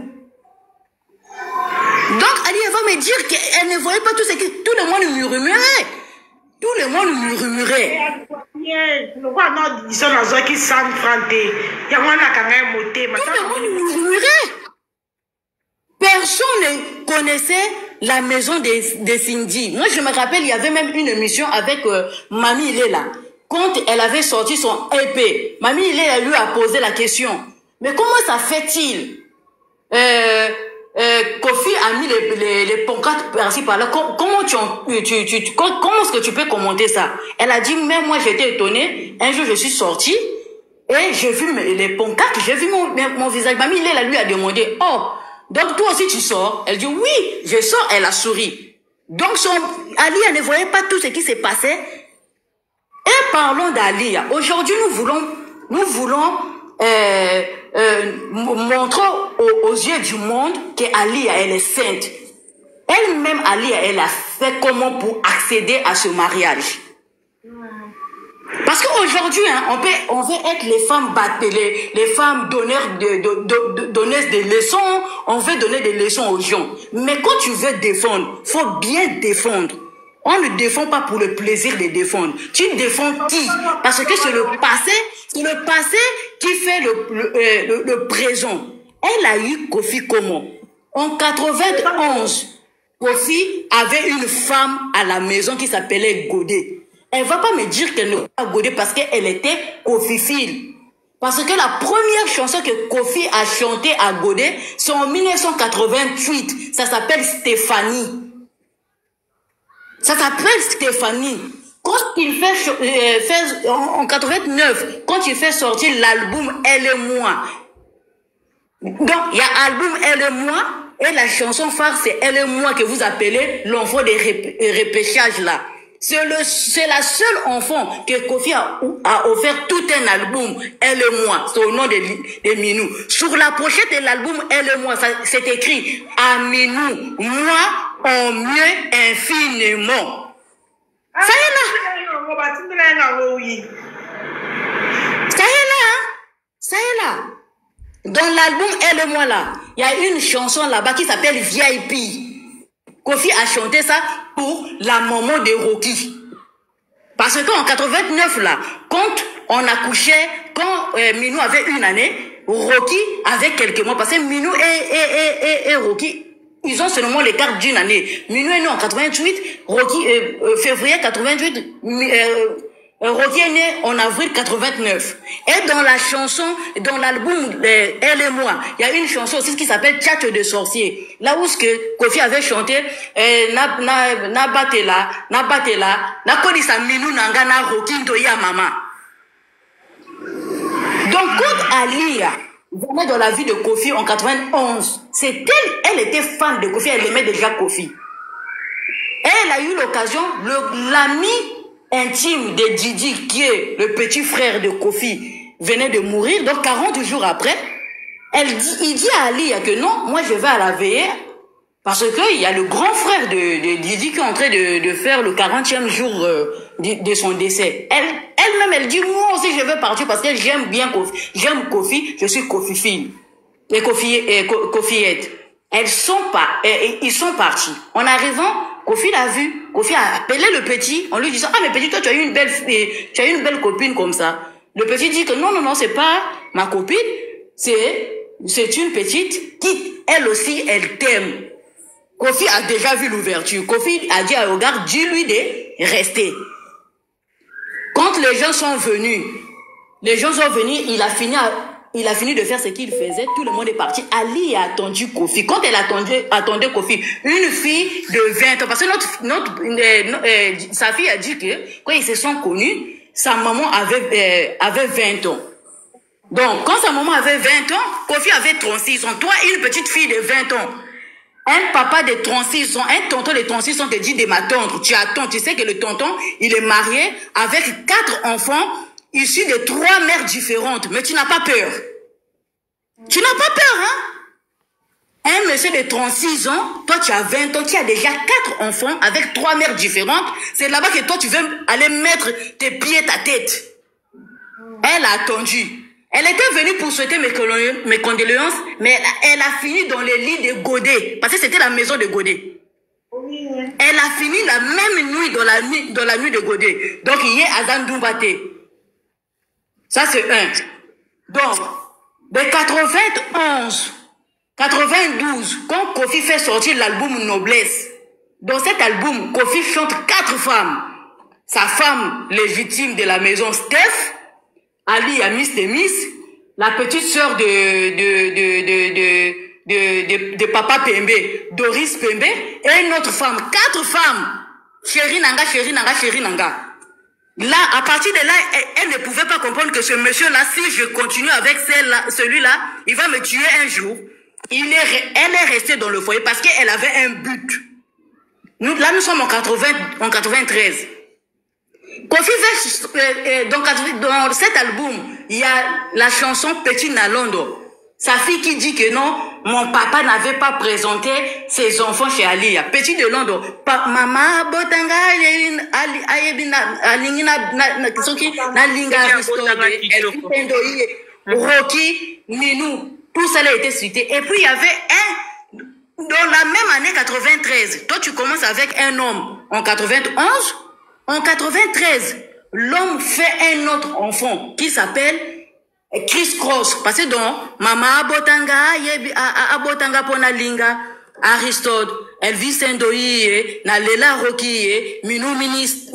[SPEAKER 7] Donc, Ali, elle va me dire qu'elle ne voyait pas tout ce que... Tout le monde murmurait. Tout le monde murmurait. Tout le monde murmurait. Personne ne connaissait la maison de Cindy. Moi, je me rappelle, il y avait même une émission avec Mamie Léla. Quand elle avait sorti son EP, Mamie Léla lui a posé la question. Mais comment ça fait-il? Kofi a mis les pancartes par-ci par-là. Comment est-ce que tu peux commenter ça? Elle a dit, mais moi j'étais étonnée. Un jour je suis sortie et j'ai vu les pancartes, j'ai vu mon visage. Mamie Léla lui a demandé, oh, donc toi aussi tu sors? Elle dit, oui, je sors. Elle a souri. Donc Ali ne voyait pas tout ce qui s'est passé. Et parlons d'Ali. Aujourd'hui, nous voulons montrer aux yeux du monde qu'Ali, elle est sainte. Elle-même, Ali, elle a fait comment pour accéder à ce mariage. Parce qu'aujourd'hui, hein, on veut être les femmes les femmes donneuses de leçons. On veut donner des leçons aux gens. Mais quand tu veux défendre, faut bien défendre. On ne défend pas pour le plaisir de défendre. Tu défends qui? Parce que c'est le passé qui fait le présent. Elle a eu Kofi comment? En 91, Kofi avait une femme à la maison qui s'appelait Godé. Elle va pas me dire qu'elle ne va pas Godé parce qu'elle était Kofi-file. Parce que la première chanson que Kofi a chantée à Godé, c'est en 1988. Ça s'appelle Stéphanie. Ça s'appelle Stéphanie. Quand il fait en 89, quand il fait sortir l'album Elle et moi. Donc, il y a l'album Elle et moi, et la chanson phare, c'est Elle et moi que vous appelez l'enfant des repêchages là. C'est la seule enfant que Kofi a offert tout un album, Elle et moi, c'est au nom de Minou. Sur la pochette de l'album Elle et moi, c'est écrit à Minou, moi en mieux infiniment. Ça y est là. Ça y est là, hein? Ça y est là. Dans l'album Elle et moi là, il y a une chanson là-bas qui s'appelle VIP. Kofi a chanté ça pour la maman de Rocky. Parce qu'en 89 là, quand on accouchait, quand Minou avait 1 année, Rocky avait quelques mois. Parce que Minou et Rocky, ils ont seulement l'écart d'1 année. Minou est né en 88, Rocky, février 88, Rocky est né en avril 89. Et dans la chanson, dans l'album Elle et moi, il y a une chanson aussi qui s'appelle Tchatch de sorcier. Là où ce que Kofi avait chanté, na batela, na kodisa Minou nanga na Rocky ndoya mama. Donc quand Alia venait dans la vie de Kofi en 91, elle était fan de Kofi, elle aimait déjà Kofi. Et elle a eu l'occasion, l'ami intime de Didi, qui est le petit frère de Kofi, venait de mourir. Donc 40 jours après, il dit à Ali que non, moi je vais à la veillée, parce qu'il y a le grand frère de Didi qui est en train de faire le 40e jour de son décès. Elle-même, elle dit, moi aussi je vais partir parce que j'aime bien Kofi. J'aime Kofi, je suis Kofi-fille. Et Kofiette. Ils sont partis. En arrivant, Kofi l'a vu. Kofi a appelé le petit en lui disant, ah mais petit, toi tu as eu une belle copine comme ça. Le petit dit que non, c'est pas ma copine, c'est une petite qui, elle aussi, elle t'aime. Kofi a déjà vu l'ouverture. Kofi a dit à Ogar, dis-lui de rester. Quand les gens sont venus, il a fini de faire ce qu'il faisait, tout le monde est parti. Ali a attendu Kofi. Quand elle attendait Kofi, une fille de 20 ans, parce que sa fille a dit que quand ils se sont connus, sa maman avait 20 ans. Donc, quand sa maman avait 20 ans, Kofi avait 36 ans. Toi, une petite fille de 20 ans. Un papa de 36 ans, un tonton de 36 ans te dit de m'attendre. Tu attends, tu sais que le tonton, il est marié avec 4 enfants issu de 3 mères différentes. Mais tu n'as pas peur. Tu n'as pas peur, hein? Un monsieur de 36 ans, toi tu as 20 ans, qui a déjà 4 enfants avec 3 mères différentes. C'est là-bas que toi tu veux aller mettre tes pieds, ta tête. Elle a attendu. Elle était venue pour souhaiter mes condoléances, mais elle a fini dans les lits de Godet. Parce que c'était la maison de Godet. Elle a fini la même nuit dans la nuit de Godet. Donc il y a Azan Doumbate. Ça c'est un. Donc, de 91, 92, quand Kofi fait sortir l'album Noblesse, dans cet album, Kofi chante 4 femmes. Sa femme légitime de la maison, Steph, Ali a Miss Temis, la petite sœur de Papa Pembe, Doris Pembe, et une autre femme, 4 femmes. Chéri Nanga, Chéri Nanga, Chéri Nanga. Là, à partir de là, elle ne pouvait pas comprendre que ce monsieur-là, si je continue avec celui-là, il va me tuer un jour. Elle est restée dans le foyer parce qu'elle avait un but. Là, nous sommes en 93. Kofi dans cet album, il y a la chanson Petit Nalondo. Sa fille qui dit que non, mon papa n'avait pas présenté ses enfants chez Alia. Petit de Londo. Maman, Botanga, Rocky, Ninou, tout ça a été cité. Et puis il y avait un, dans la même année 93, toi tu commences avec un homme en 91, en 93, l'homme fait un autre enfant qui s'appelle Chris Cross, parce que dans Mama Abotanga Pona Linga, Aristote, Elvis Ndoye, Nalela Rocky, Minou Miss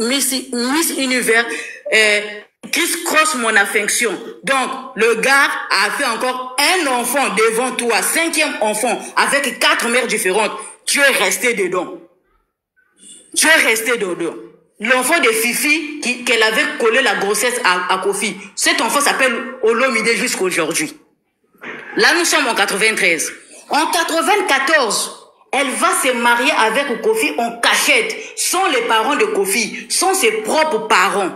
[SPEAKER 7] Univers, Chris Cross mon affection. Donc, le gars a fait encore un enfant devant toi, 5e enfant, avec 4 mères différentes. Tu es resté dedans. Tu es resté dedans. L'enfant de Fifi, qu'elle avait collé la grossesse à Kofi. Cet enfant s'appelle Olomide jusqu'à aujourd'hui. Là, nous sommes en 93. En 94, elle va se marier avec Kofi en cachette, sans les parents de Kofi, sans ses propres parents.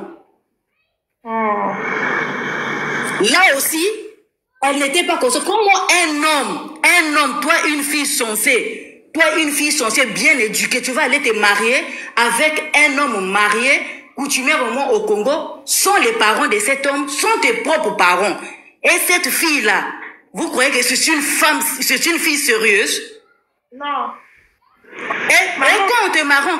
[SPEAKER 7] Là aussi, elle n'était pas consciente. Comment un homme, toi une fille censée, bien éduquée, tu vas aller te marier avec un homme marié, coutumièrement au Congo, sans les parents de cet homme, sans tes propres parents. Et cette fille-là, vous croyez que c'est une femme, c'est une fille sérieuse?
[SPEAKER 1] Non.
[SPEAKER 7] Et quand on te marie en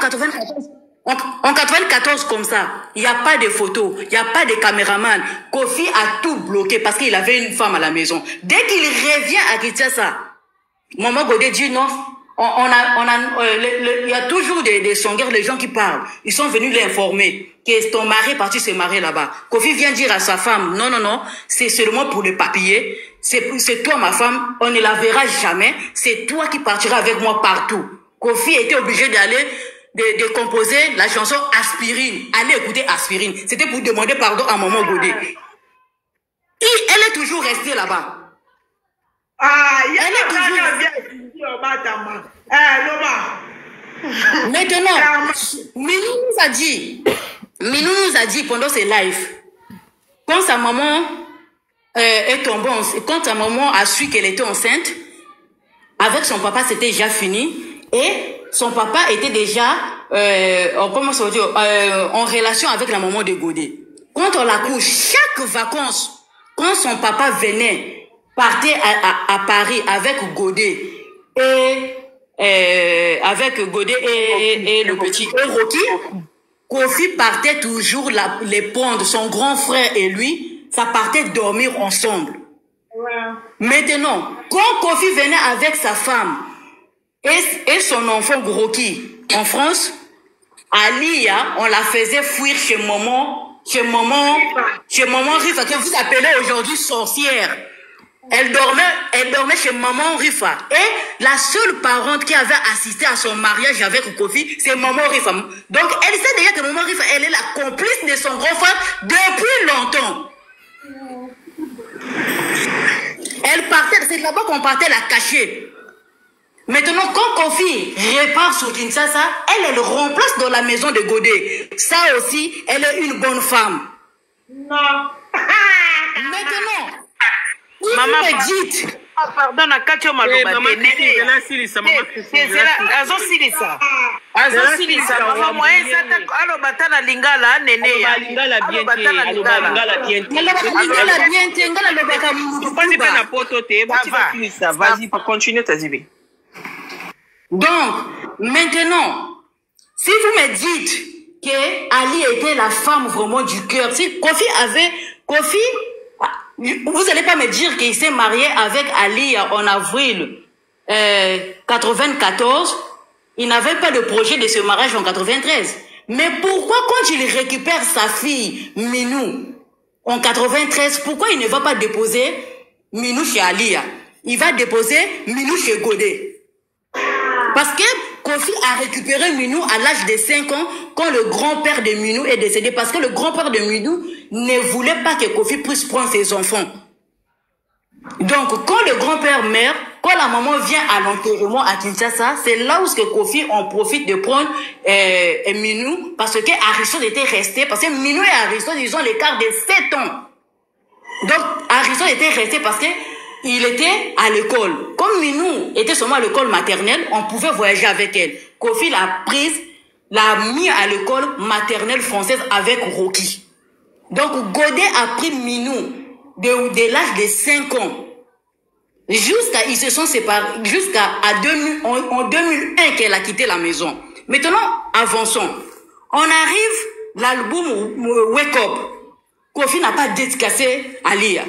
[SPEAKER 7] 94 comme ça, il n'y a pas de photos, il n'y a pas de caméraman. Kofi a tout bloqué parce qu'il avait une femme à la maison. Dès qu'il revient à Kinshasa, Maman Godet dit non. Il y a toujours des songueurs, les gens qui parlent. Ils sont venus l'informer que ton mari est parti se marier là-bas. Kofi vient dire à sa femme, non, c'est seulement pour le papier. C'est toi ma femme, on ne la verra jamais. C'est toi qui partiras avec moi partout. Kofi était obligé d'aller de composer la chanson Aspirine. Allez écouter Aspirine. C'était pour demander pardon à Maman Godet. Elle est toujours restée là-bas. Elle est toujours... Maintenant, Minou nous a dit pendant ses lives, quand sa maman est tombée, quand sa maman a su qu'elle était enceinte, avec son papa c'était déjà fini, et son papa était déjà en relation avec la maman de Godet. Quand on l'accouche, chaque vacances, quand son papa venait, partait à Paris avec Godet, avec Godet et le petit Rocky, Kofi partait toujours les prendre, son grand frère et lui, ça partait dormir ensemble. Ouais. Maintenant, quand Kofi venait avec sa femme et son enfant Rocky en France, Alia, on la faisait fuir chez maman Rifa, que vous appelez aujourd'hui sorcière. Elle dormait chez maman Rifa. Et la seule parente qui avait assisté à son mariage avec Kofi, c'est maman Rifa. Donc, elle sait déjà que maman Rifa, elle est la complice de son grand frère depuis longtemps. Elle partait, c'est là-bas qu'on partait la cacher. Maintenant, quand Kofi repart sur Kinshasa, elle remplace dans la maison de Godet. Ça aussi, elle est une bonne femme.
[SPEAKER 1] Non.
[SPEAKER 7] Maintenant,
[SPEAKER 3] Maman,
[SPEAKER 7] vous me dites.
[SPEAKER 3] Pardon, na kati maloba te azosilisa azosilisa mama moye ezata aloba ta na lingala nene ya aloba ta na lingala
[SPEAKER 7] bien te ngala lobaka
[SPEAKER 4] pas na poto te vas-y pour continuer ta vie.
[SPEAKER 7] Donc maintenant, si vous me dites que Ali était la femme vraiment du cœur, si Kofi, vous n'allez pas me dire qu'il s'est marié avec Ali en avril 94. Il n'avait pas de projet de ce mariage en 93. Mais pourquoi quand il récupère sa fille Minou en 93, pourquoi il ne va pas déposer Minou chez Ali? Il va déposer Minou chez Godet. Parce que Kofi a récupéré Minou à l'âge de 5 ans quand le grand-père de Minou est décédé. Parce que le grand-père de Minou ne voulait pas que Kofi puisse prendre ses enfants. Donc, quand le grand-père meurt, quand la maman vient à l'enterrement à Kinshasa, c'est là où Kofi en profite de prendre Minou, parce que Aristote était resté, parce que Minou et Aristote, ils ont l'écart de 7 ans. Donc, Aristote était resté parce que il était à l'école. Comme Minou était seulement à l'école maternelle, on pouvait voyager avec elle. Kofi l'a prise, l'a mis à l'école maternelle française avec Rocky. Donc, Godet a pris Minou de l'âge de 5 ans. Ils se sont séparés en 2001 qu'elle a quitté la maison. Maintenant, avançons. On arrive, l'album Wake Up. Kofi n'a pas dédicacé Ali.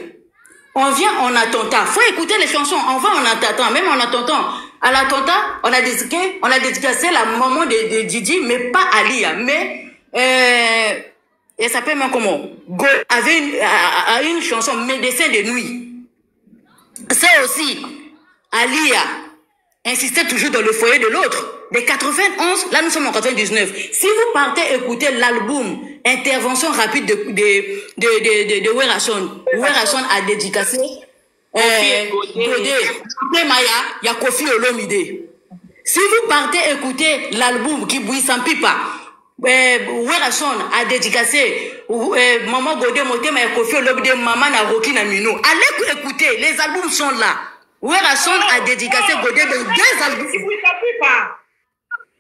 [SPEAKER 7] On vient en attentat. Faut écouter les chansons. On va en attentat. Même en attendant. À l'attentat, on a dédicacé la maman de Didi, mais pas Ali. Mais, elle s'appelle même comment? Go avait une chanson, Médecin de nuit. C'est aussi, Ali insistait toujours dans le foyer de l'autre. De 91, là nous sommes en 99. Si vous partez écouter l'album Intervention rapide de Werrason, Werrason a dédicacé Godet, Maya, il y a Kofi Olomide. Si vous partez écouter l'album qui bouille sans pipa, Werrason a dédicacé Maman Godet, Motema et Kofi Olomide, Maman na Rocky na Minou. Allez écouter, les albums sont là. Werrason a dédicacé Godet de 2 albums.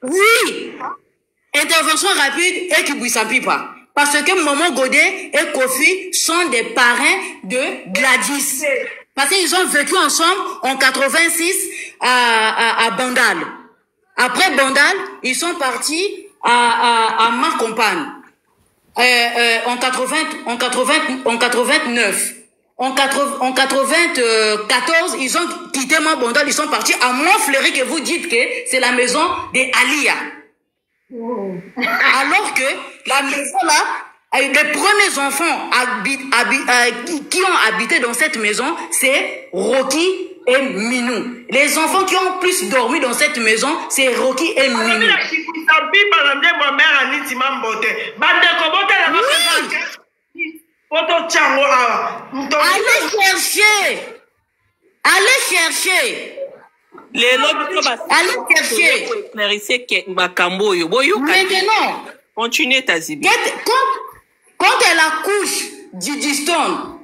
[SPEAKER 7] Oui, intervention rapide et qui bouille sans pipa. Parce que Maman Godet et Kofi sont des parrains de Gladys. Parce qu'ils ont vécu ensemble en 86 à Bandal. Après Bandal, ils sont partis à Marcompagne. En 89. En 94, ils ont quitté Bandal, ils sont partis à Montfleury, que vous dites que c'est la maison des Alia. Alors que la maison là, les premiers enfants qui ont habité dans cette maison, c'est Rocky et Minou. Les enfants qui ont plus dormi dans cette maison, c'est Rocky et Minou. Allez chercher. Allez chercher. Allez chercher. Maintenant,
[SPEAKER 4] continuez ta zibi.
[SPEAKER 7] Quand elle accouche Didi Stone,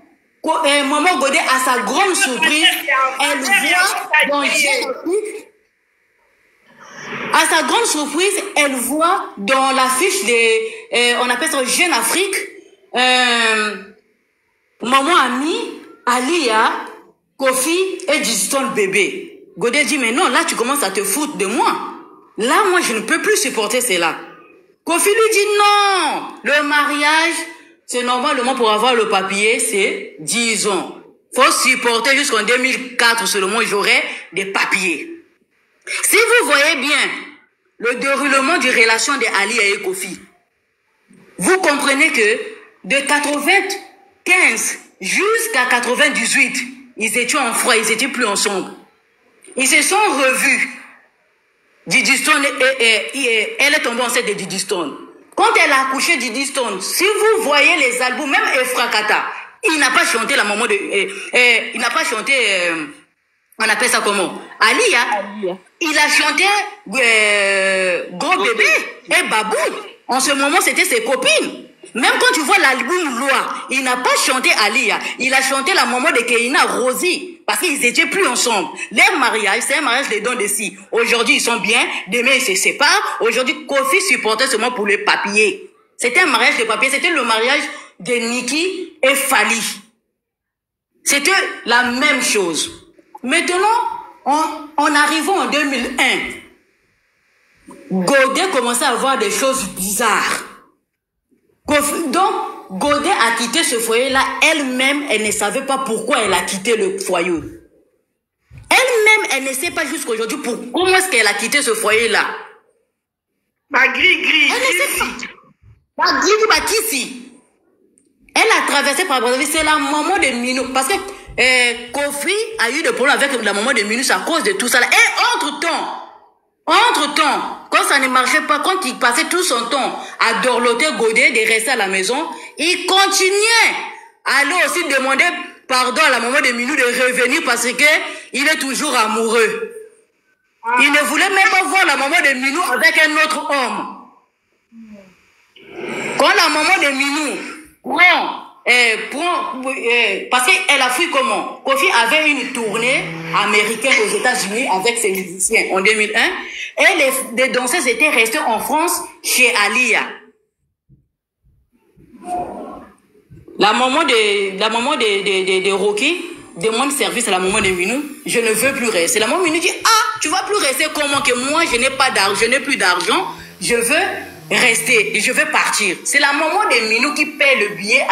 [SPEAKER 7] Maman Godet, à sa grande surprise, elle voit dans à sa grande surprise, elle voit dans l'affiche des, on appelle ça Jeune Afrique, maman a mis Alia, Kofi et Didi Stone bébé. Godet dit, mais non, là tu commences à te foutre de moi. Là, moi, je ne peux plus supporter cela. Kofi lui dit non, le mariage, c'est normalement pour avoir le papier, c'est 10 ans. Faut supporter jusqu'en 2004 seulement, j'aurai des papiers. Si vous voyez bien le déroulement des relations de Ali et Kofi, vous comprenez que de 95 jusqu'à 98, ils étaient en froid, ils étaient plus ensemble. Ils se sont revus. Didi Stone, elle est tombée enceinte de Didi Stone. Quand elle a accouché Didi Stone, si vous voyez les albums, même Efra Kata, il n'a pas chanté la maman de... il n'a pas chanté... on appelle ça comment? Alia. Il a chanté Gros Bébé et Babou. En ce moment, c'était ses copines. Même quand tu vois l'album Loi, il n'a pas chanté Alia, il a chanté la maman de Keina, Rosie, parce qu'ils n'étaient plus ensemble. Leur mariage, c'est un mariage des dons de scie. Aujourd'hui, ils sont bien, demain, ils se séparent. Aujourd'hui, Kofi supportait seulement pour les papiers. C'était un mariage de papiers, c'était le mariage de Niki et Fali. C'était la même chose. Maintenant, en arrivant en 2001, Godet commençait à voir des choses bizarres. Donc, Godet a quitté ce foyer-là. Elle-même, elle ne savait pas pourquoi elle a quitté le foyer. Elle-même, elle ne sait pas jusqu'aujourd'hui comment est-ce qu'elle a quitté ce foyer-là.
[SPEAKER 1] Elle ne
[SPEAKER 7] sait pas. Elle a traversé par Brazzaville. C'est la maman de Minou. Parce que Kofi a eu des problèmes avec la maman de Minou à cause de tout ça. Et entre-temps, quand ça ne marchait pas, quand il passait tout son temps à dorloter Godet, de rester à la maison, il continuait à aller aussi demander pardon à la maman de Minou de revenir parce que il est toujours amoureux. Il ne voulait même pas voir la maman de Minou avec un autre homme. Quand la maman de Minou parce qu'elle a fui comment? Kofi avait une tournée américaine aux États-Unis avec ses musiciens en 2001 et les danseuses étaient restées en France chez Alia. La maman de Rocky demande service à la maman de Minou. Je ne veux plus rester. La maman de Minou dit tu vas plus rester comment que moi je n'ai pas d'argent, je n'ai plus d'argent, je veux rester et je vais partir. C'est la maman de Minou qui paie le billet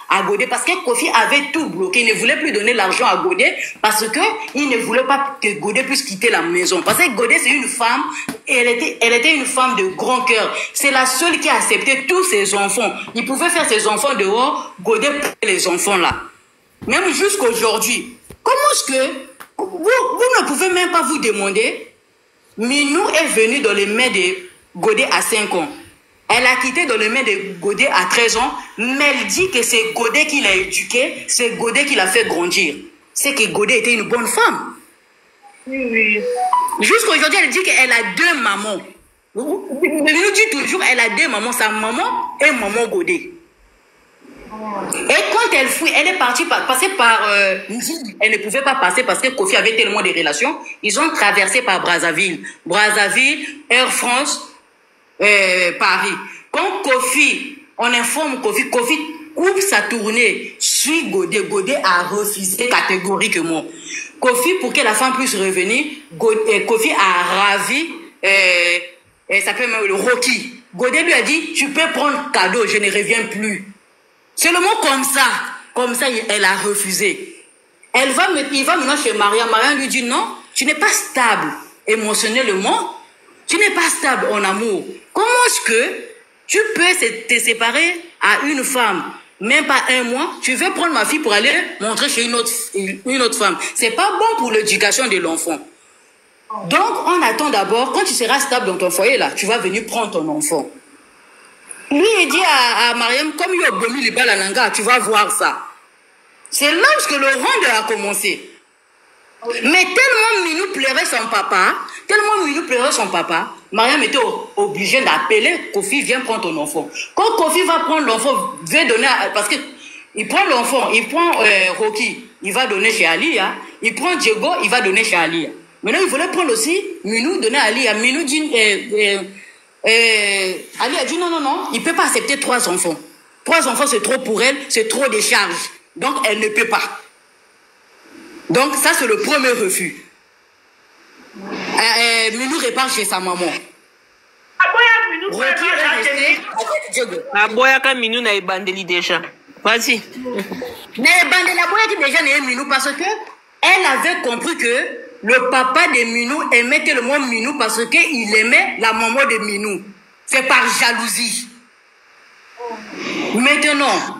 [SPEAKER 7] à Godet parce que Kofi avait tout bloqué. Il ne voulait plus donner l'argent à Godet parce que il ne voulait pas que Godet puisse quitter la maison. Parce que Godet, c'est une femme, elle était une femme de grand cœur. C'est la seule qui a accepté tous ses enfants. Il pouvait faire ses enfants dehors, Godet prenait les enfants là. Même jusqu'aujourd'hui. Comment est-ce que vous ne pouvez même pas vous demander? Minou est venue dans les mains de Godet à 5 ans. Elle a quitté dans les mains de Godet à 13 ans, mais elle dit que c'est Godet qui l'a éduquée, c'est Godet qui l'a fait grandir. C'est que Godet était une bonne femme.
[SPEAKER 1] Oui.
[SPEAKER 7] Jusqu'aujourd'hui, elle dit qu'elle a 2 mamans. Elle nous dit toujours elle a 2 mamans, sa maman et maman Godet. Et quand elle fuit, elle est partie passer par elle ne pouvait pas passer parce que Kofi avait tellement de relations. Ils ont traversé par Brazzaville, Air France, Paris. Quand Kofi, on informe Kofi coupe sa tournée, suit Godet. Godet a refusé catégoriquement. Kofi, pour que la femme puisse revenir, Kofi a ravi, elle s'appelle le Rocky. Godet lui a dit, tu peux prendre cadeau, je ne reviens plus. Seulement comme ça, elle a refusé. Il va maintenant chez Maria. Maria lui dit non, tu n'es pas stable émotionnellement, tu n'es pas stable en amour. Comment est-ce que tu peux te séparer à une femme, même pas 1 mois, tu veux prendre ma fille pour aller montrer chez une autre femme. C'est pas bon pour l'éducation de l'enfant. Donc, on attend d'abord, quand tu seras stable dans ton foyer, là, tu vas venir prendre ton enfant. Lui, il dit à Mariam, comme il y a Bomi Libalananga, tu vas voir ça. C'est là où le ronde a commencé. Mais tellement Minou pleurait son papa, Mariam était obligée d'appeler Kofi, viens prendre ton enfant. Quand Kofi va prendre l'enfant, veut donner, parce que il prend l'enfant, il prend Rocky, il va donner chez Alia, il prend Diego, il va donner chez Alia. Maintenant, il voulait prendre aussi Minou, donner à Alia. Minou dit, Ali a dit non, il ne peut pas accepter 3 enfants. 3 enfants, c'est trop pour elle, c'est trop de charges. Donc, elle ne peut pas. Donc, ça, c'est le premier refus. Minou repart chez sa maman. Rocky est resté avec Diego.
[SPEAKER 4] Aboyaka Minou na ebandeli déjà. Vas-y.
[SPEAKER 7] Na ebandeli aboyaki déjà na Minou parce que elle avait compris que le papa de Minou aimait tellement Minou parce qu'il aimait la maman de Minou. C'est par jalousie. Maintenant,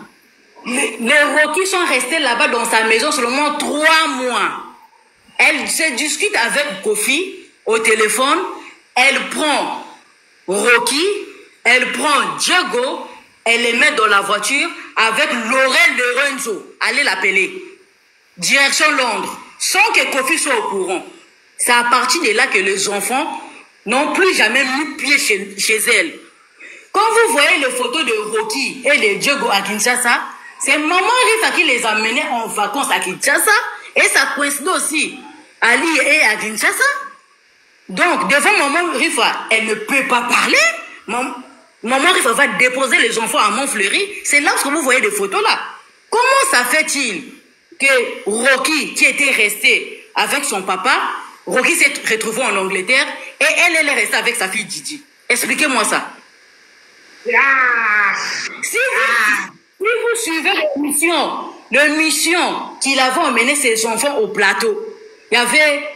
[SPEAKER 7] les Rocky sont restés là-bas dans sa maison seulement 3 mois. Elle se discute avec Kofi au téléphone. Elle prend Rocky, elle prend Diego, elle les met dans la voiture avec Laurel de Renzo. Allez l'appeler. Direction Londres. Sans que Kofi soit au courant. C'est à partir de là que les enfants n'ont plus jamais mis pied chez elle. Quand vous voyez les photos de Rocky et de Diego à Kinshasa, c'est maman Rifa qui les a menés en vacances à Kinshasa. Et ça coïncide aussi Ali et à Kinshasa. Donc, devant maman Rifa, elle ne peut pas parler. Maman Rifa va déposer les enfants à Montfleury. C'est là que vous voyez des photos là. Comment ça fait-il que Rocky, qui était resté avec son papa, Rocky s'est retrouvé en Angleterre et elle est restée avec sa fille Didi? Expliquez-moi ça. Si vous suivez l'émission qu'il avait emmené ses enfants au plateau, il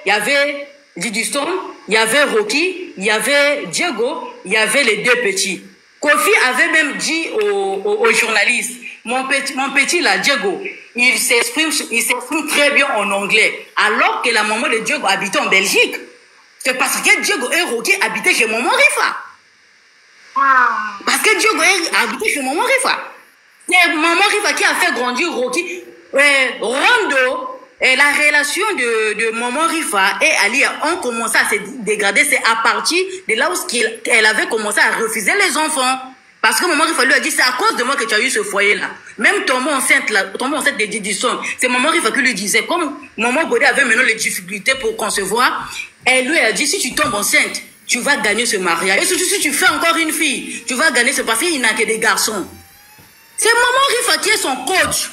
[SPEAKER 7] y avait Didi Stone, il y avait Rocky, il y avait Diego, il y avait les deux petits. Kofi avait même dit aux journalistes, mon petit là, Diego, il s'exprime très bien en anglais, alors que la maman de Diego habitait en Belgique. C'est parce que Diego et Rocky habitaient chez maman Rifa. Parce que Diego habité chez maman Rifa. C'est maman Rifa qui a fait grandir Rocky. Rondo, la relation de maman Rifa et Ali ont commencé à se dégrader. C'est à partir de là où elle avait commencé à refuser les enfants. Parce que maman Rifa lui a dit, c'est à cause de moi que tu as eu ce foyer-là. Même tombant enceinte de Didison, c'est maman Rifa qui lui disait, comme maman Godé avait maintenant les difficultés pour concevoir, elle lui a dit, si tu tombes enceinte, tu vas gagner ce mariage. Et surtout si tu fais encore une fille, tu vas gagner ce parce qu'il n'a que des garçons. C'est maman Rifa qui est son coach.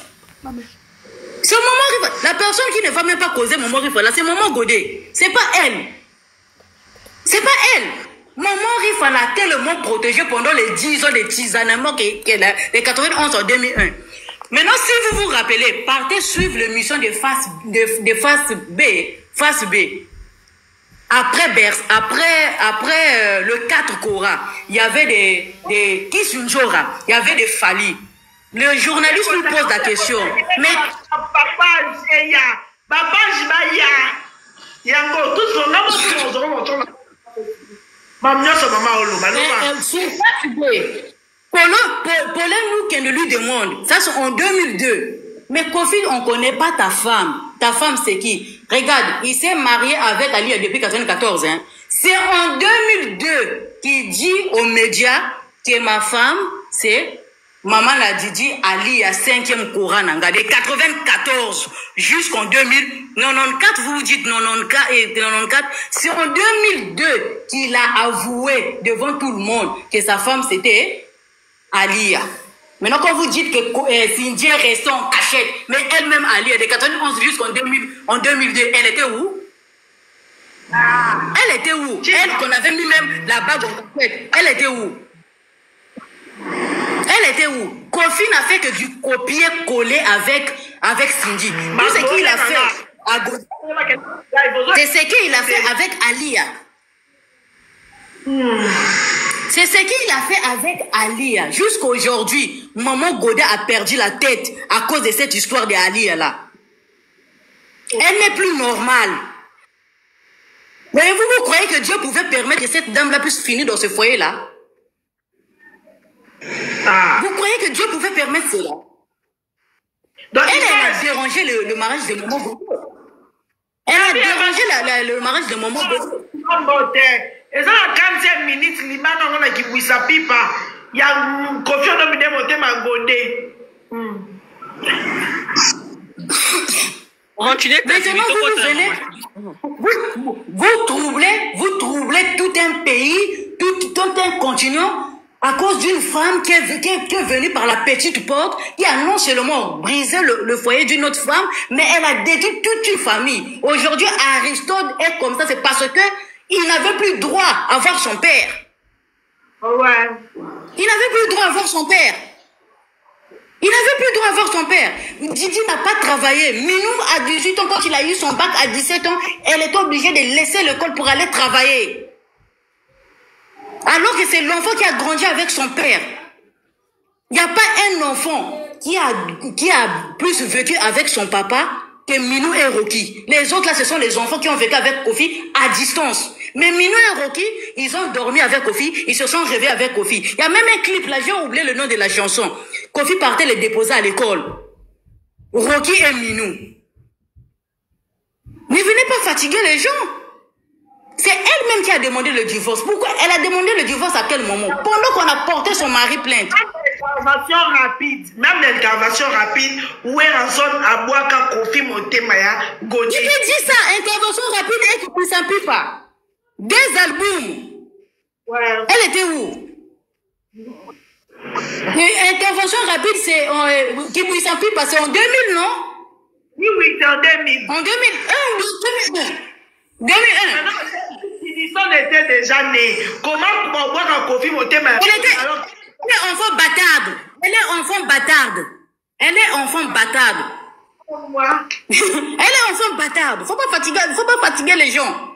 [SPEAKER 7] C'est maman Rifa. La personne qui ne va même pas causer maman Rifa là, c'est maman Godé. C'est pas elle. C'est pas elle. Maman Rifa l'a tellement protégée pendant les 10 ans de tisanement qu'elle a, de 91 en 2001. Maintenant, si vous vous rappelez, partez suivre l'émission de Face B. Après le 4 Cora, il y avait des Kisunjora, il y avait des Fali. Le journaliste lui pose la question. Mais Paulin qui lui demande, ça c'est en 2002. Mais Kofi, on ne connaît pas ta femme. Ta femme, c'est qui? Regarde, il s'est marié avec Ali depuis 1994. Hein. C'est en 2002 qu'il dit aux médias que ma femme, c'est Maman l'a dit Ali à 5e Coran, de 94 jusqu'en 2094. Vous dites 94 et 94. C'est en 2002 qu'il a avoué devant tout le monde que sa femme, c'était Alia. Maintenant, quand vous dites que Cindy est restée en cachette, mais elle-même, Ali, de 91 jusqu'en 2002, elle était où? Elle était où? Elle qu'on avait mis même la bague en tête. Elle était où? Elle était où? Kofi n'a fait que du copier-coller avec Cindy. Tout ce qu'il a fait à Godé, c'est ce qu'il a fait avec Alia. C'est ce qu'il a fait avec Alia. Jusqu'à aujourd'hui, maman Godé a perdu la tête à cause de cette histoire de Alia là. Elle n'est plus normale. Mais vous croyez que Dieu pouvait permettre que cette dame-là puisse finir dans ce foyer-là? Vous croyez que Dieu pouvait permettre cela? Donc, elle a dérangé le mariage de maman Godé. Elle a dérangé le mariage de maman Godé.
[SPEAKER 1] Et ça, à 45 minutes, Liban, on a qui bouille sa pipe. Il y a une confiance dans le monter ma Godé.
[SPEAKER 7] Maintenant, vous troublez tout un pays, tout un continent à cause d'une femme qui est venue par la petite porte, qui a non seulement brisé le foyer d'une autre femme, mais elle a détruit toute une famille. Aujourd'hui, Aristote est comme ça, c'est parce que il n'avait plus droit à voir son père.
[SPEAKER 1] Ouais.
[SPEAKER 7] Il n'avait plus droit à voir son père. Il n'avait plus droit à voir son père. Didi n'a pas travaillé. Minou, à 18 ans, quand il a eu son bac à 17 ans, elle est obligée de laisser l'école pour aller travailler. Alors que c'est l'enfant qui a grandi avec son père. Il n'y a pas un enfant qui a plus vécu avec son papa que Minou et Rocky. Les autres là, ce sont les enfants qui ont vécu avec Kofi à distance. Mais Minou et Rocky, ils ont dormi avec Kofi, ils se sont réveillés avec Kofi. Il y a même un clip là, j'ai oublié le nom de la chanson. Kofi partait les déposer à l'école. Rocky et Minou. Ne venez pas fatiguer les gens. C'est elle-même qui a demandé le divorce. Pourquoi? Elle a demandé le divorce à quel moment? Pendant qu'on a porté son mari plainte.
[SPEAKER 1] Même l'intervention rapide, où est en zone à boire quand Kofi Motemaya Godi.
[SPEAKER 7] Tu te dis ça, intervention rapide et qui ne s'appuie pas. Des albums.
[SPEAKER 1] Ouais.
[SPEAKER 7] Elle était où? Intervention rapide, c'est qui ne s'appuie pas, c'est en 2000, non?
[SPEAKER 1] Oui, c'est en 2000.
[SPEAKER 7] En 2001 ou 2001? 2001.
[SPEAKER 1] Sinison était déjà née. Comment pour boire un Kofi Motemaya?
[SPEAKER 7] Elle est enfant bâtarde. Elle est enfant bâtarde. Elle est enfant bâtarde. Elle est enfant bâtarde. Faut pas fatiguer les gens.